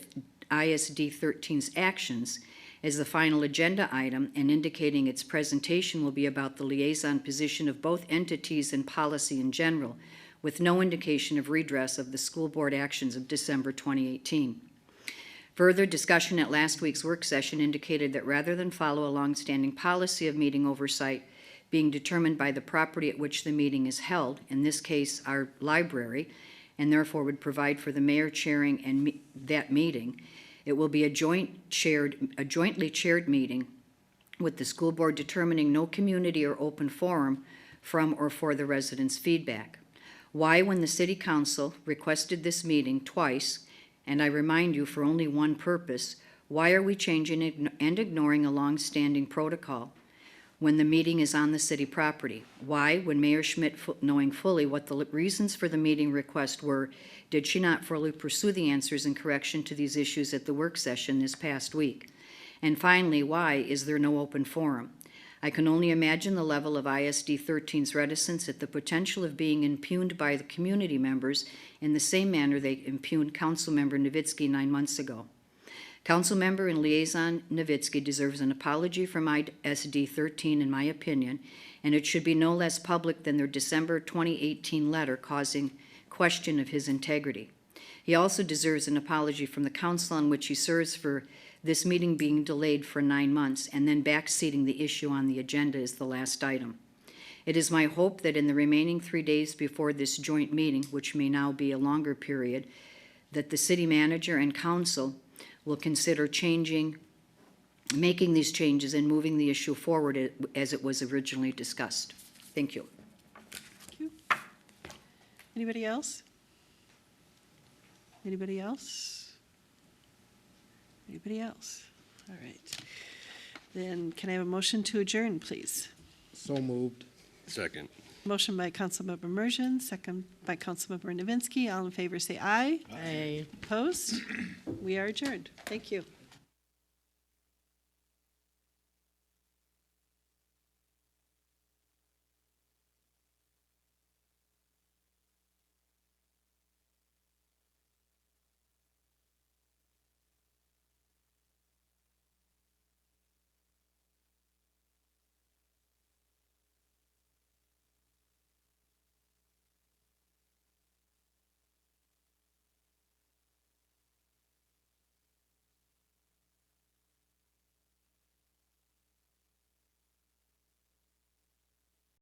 Speaker 1: 13's actions as the final agenda item and indicating its presentation will be about the liaison position of both entities and policy in general, with no indication of redress of the school board actions of December 2018. Further discussion at last week's work session indicated that rather than follow a longstanding policy of meeting oversight being determined by the property at which the meeting is held, in this case, our library, and therefore would provide for the mayor chairing that meeting, it will be a jointly chaired meeting with the school board determining no community or open forum from or for the residents' feedback. Why, when the city council requested this meeting twice, and I remind you for only one purpose, why are we changing and ignoring a long-standing protocol when the meeting is on the city property? Why, when Mayor Schmidt, knowing fully what the reasons for the meeting request were, did she not fully pursue the answers and correction to these issues at the work session this past week? And finally, why is there no open forum? I can only imagine the level of ISD 13's reticence at the potential of being impugned by the community members in the same manner they impugned Councilmember Novitsky 9 months ago. Councilmember and Liaison Novitsky deserves an apology from ISD 13, in my opinion, and it should be no less public than their December 2018 letter causing question of his integrity. He also deserves an apology from the council on which he serves for this meeting being delayed for 9 months and then backseating the issue on the agenda as the last item. It is my hope that in the remaining 3 days before this joint meeting, which may now be a longer period, that the city manager and council will consider making these changes and moving the issue forward as it was originally discussed. Thank you.
Speaker 2: Thank you. Anybody else? Anybody else? Anybody else? All right. Then can I have a motion to adjourn, please?
Speaker 9: So moved.
Speaker 11: Second.
Speaker 2: Motion by Councilmember Mergen, second by Councilmember Novinsky. All in favor say aye.
Speaker 10: Aye.
Speaker 2: Opposed? We are adjourned. Thank you.